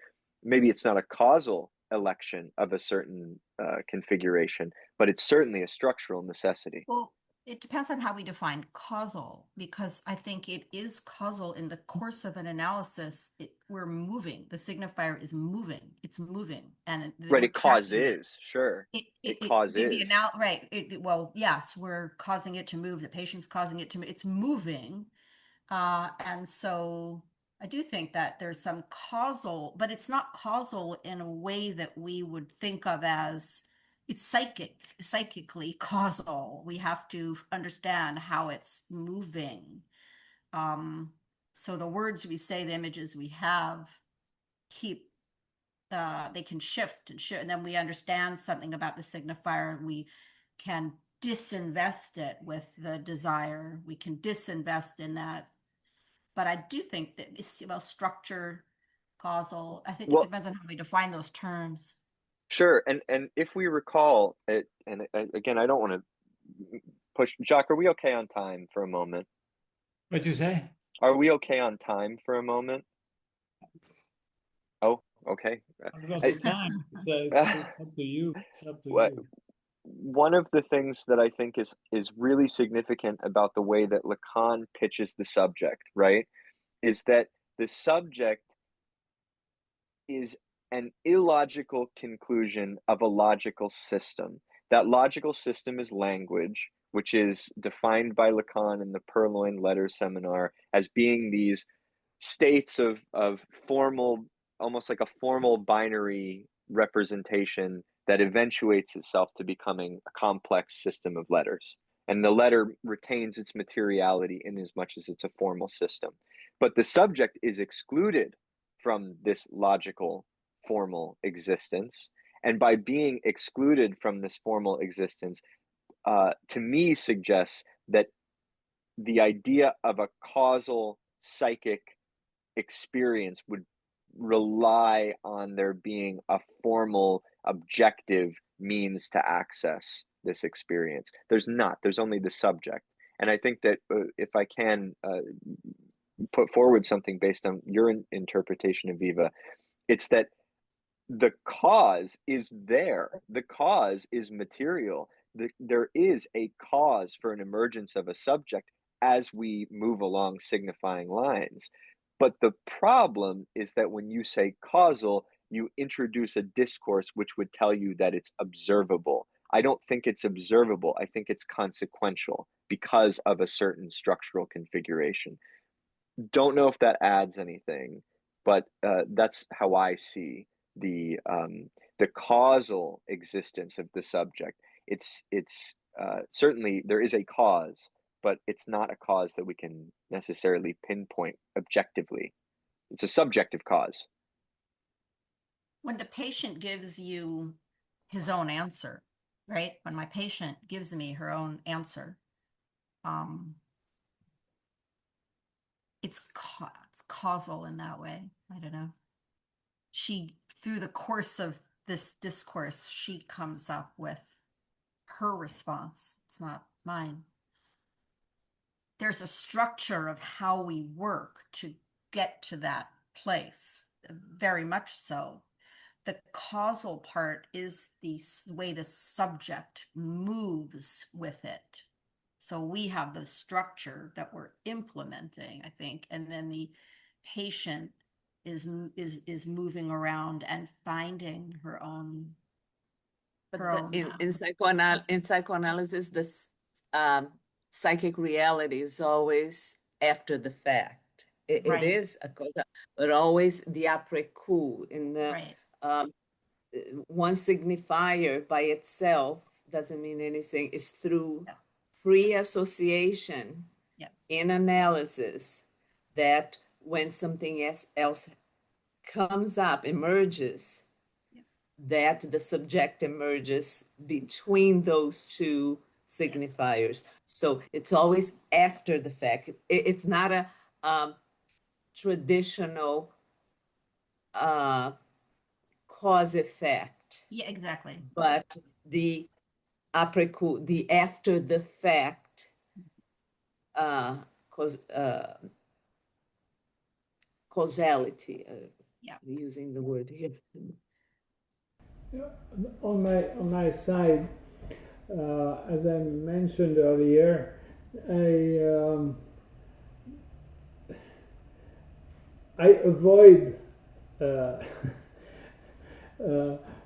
maybe it's not a causal election of a certain configuration, but it's certainly a structural necessity. Well, it depends on how we define causal, because I think it is causal in the course of an analysis. We're moving. The signifier is moving. It's moving, and right. It causes, sure. It causes. Right. Well, yes, we're causing it to move. The patient's causing it to move. It's moving, and so I do think that there's some causal, but it's not causal in a way that we would think of as it's psychically causal. We have to understand how it's moving. So the words we say, the images we have, they can shift, and then we understand something about the signifier, and we can disinvest it with the desire. We can disinvest in that. But I do think that it's about structure, causal. I think it depends on how we define those terms. Sure, and if we recall it, and again, I don't want to push. Jacques, are we okay on time for a moment? What'd you say? Are we okay on time for a moment? Oh, okay. I've got the time. It's up to you. It's up to you. One of the things that I think is really significant about the way that Lacan pitches the subject, right, is that the subject is an illogical conclusion of a logical system. That logical system is language, which is defined by Lacan in the Purloined Letters seminar as being these states of formal, almost like a formal binary representation that eventuates itself to becoming a complex system of letters. And the letter retains its materiality in as much as it's a formal system. But the subject is excluded from this logical formal existence. And by being excluded from this formal existence, to me suggests that the idea of a causal psychic experience would rely on there being a formal objective means to access this experience. There's not. There's only the subject. And I think that if I can put forward something based on your interpretation of Viva, it's that the cause is there. The cause is material. There is a cause for an emergence of a subject as we move along signifying lines. But the problem is that when you say causal, you introduce a discourse which would tell you that it's observable. I don't think it's observable. I think it's consequential because of a certain structural configuration. Don't know if that adds anything, but that's how I see the causal existence of the subject. It's certainly there is a cause, but it's not a cause that we can necessarily pinpoint objectively. It's a subjective cause. When the patient gives you his own answer, right? When my patient gives me her own answer, it's causal in that way. I don't know. Through the course of this discourse, she comes up with her response. It's not mine. There's a structure of how we work to get to that place, very much so. The causal part is the way the subject moves with it. So we have the structure that we're implementing, I think, and then the patient is moving around and finding her own. In psychoanalysis, this psychic reality is always after the fact. It is a cause, but always the après coup. In the one signifier by itself doesn't mean anything. It's through free association in analysis, that when something else comes up, emerges, that the subject emerges between those two signifiers. So it's always after the fact. It's not a traditional cause effect. Yeah, exactly. But the after the fact causality. Using the word here. On my side, as I mentioned earlier, I avoid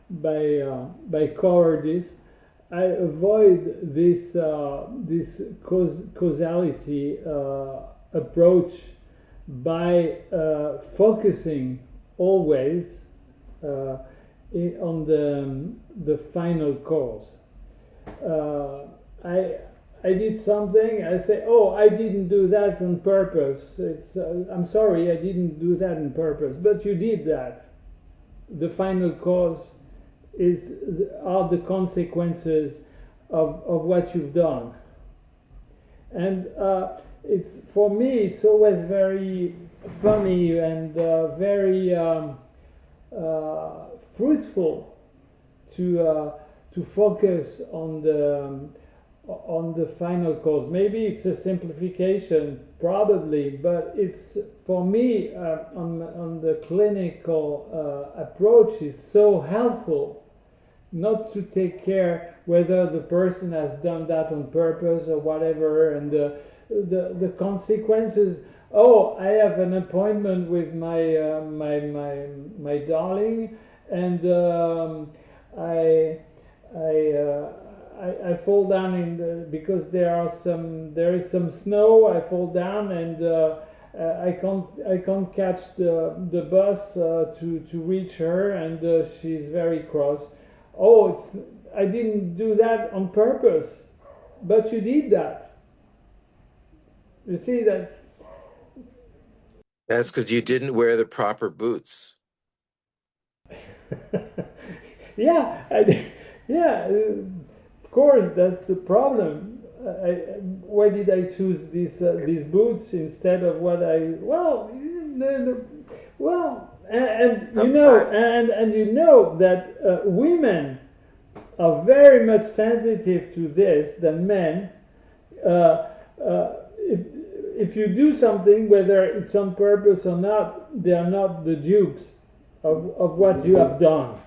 by cowardice. I avoid this causality approach by focusing always on the final cause. I did something. I say, "Oh, I didn't do that on purpose. I'm sorry, I didn't do that on purpose." But you did that. The final cause are the consequences of what you've done. And it's, for me, it's always very funny and very fruitful to focus on the final cause. Maybe it's a simplification, probably, but it's, for me, on the clinical approach, is so helpful not to take care whether the person has done that on purpose or whatever, and the consequences. Oh, I have an appointment with my darling, and I fall down because there is some snow. I fall down, and I can't catch the bus to reach her, and she's very cross. Oh, I didn't do that on purpose, but you did that. You see, that's because you didn't wear the proper boots. Yeah, of course, that's the problem. Why did I choose these boots instead of what I? Well, and you know that women are very much sensitive to this than men. If you do something, whether it's on purpose or not, they are not the dupes of what you have done.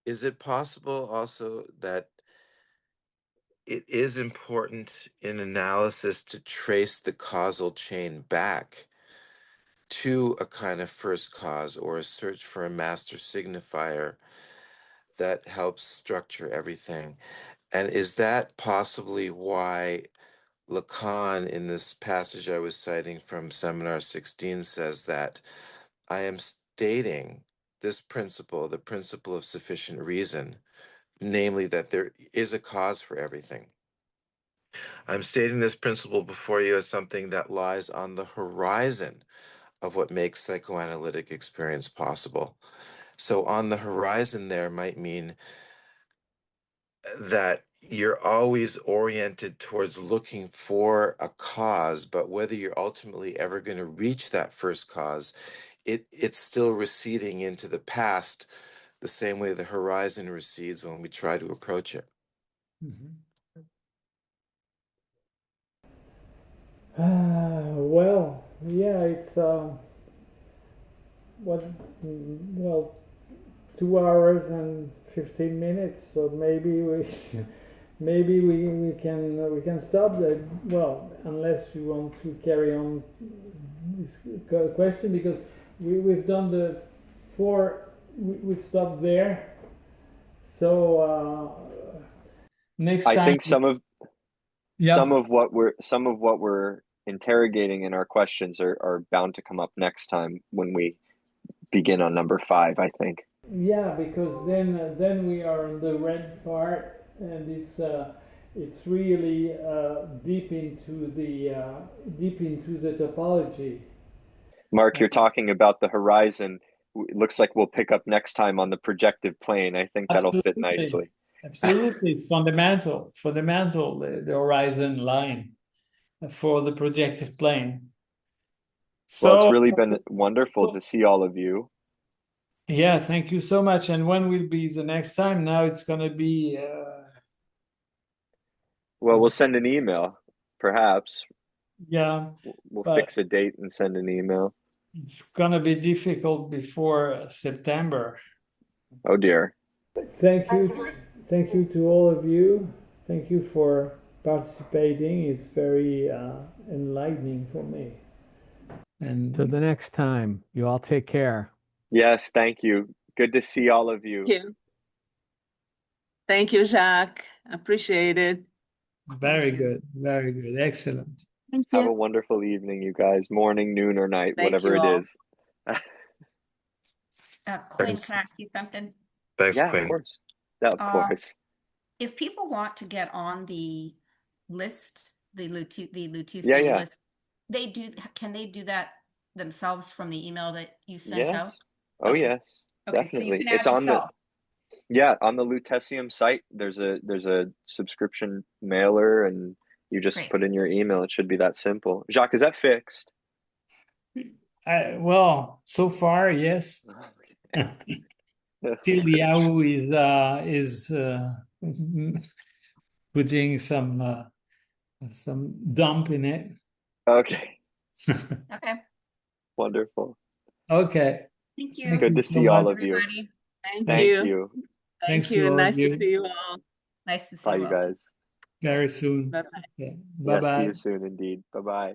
Is it possible also that it is important in analysis to trace the causal chain back to a kind of first cause, or a search for a master signifier that helps structure everything? And is that possibly why Lacan, in this passage I was citing from Seminar 16, says that I am stating this principle, the principle of sufficient reason, namely that there is a cause for everything. I'm stating this principle before you as something that lies on the horizon of what makes psychoanalytic experience possible. So on the horizon there might mean that you're always oriented towards looking for a cause, but whether you're ultimately ever going to reach that first cause, it's still receding into the past, the same way the horizon recedes when we try to approach it. Well, yeah, it's 2 hours and 15 minutes, so maybe we can stop that. Well, unless you want to carry on this question, because we've done the 4. We've stopped there. So next time, I think some of what we're interrogating in our questions are bound to come up next time when we begin on number 5, I think. Yeah, because then we are on the red part, and it's really deep into the topology. Mark, you're talking about the horizon. It looks like we'll pick up next time on the projective plane. I think that'll fit nicely. Absolutely, it's fundamental, the horizon line for the projective plane. Well, So, it's really been wonderful to see all of you. yeah, thank you so much. And when will be the next time? Now it's going to be... Well, we'll send an email, perhaps. Yeah. We'll fix a date and send an email. It's going to be difficult before September. Oh, dear. Thank you to all of you. Thank you for participating. It's very enlightening for me. And to the next time, you all take care. Yes, thank you. Good to see all of you. Thank you. Thank you, Jacques. Appreciate it. Very good. Very good. Excellent. Thank you. Have a wonderful evening, you guys. Morning, noon, or night, Thank whatever you it all. is. Quinn, can I ask you something? Thanks, Yeah, Quinn. of course. Yeah, of course. If people want to get on the list, the Lutecium Yeah. list, can they do that themselves from the email that you sent Yes. out? Oh, Okay. yes. Okay, Definitely. so you can It's add on yourself. on the Lutecium site. There's a subscription mailer, and you just Great. put in your email. It should be that simple. Jacques, is that fixed? Well, so far, yes. Till Yahoo is putting some dump in it. Okay. Okay. Wonderful. Okay. Thank you. Good to so see all much. of you. Everybody. Thank you. Thanks Thank you. to all of Nice to you. see you all. Nice to see Bye, you you all. guys. Very soon. Bye-bye. Okay. Yes, see Bye-bye. you soon indeed. Bye-bye.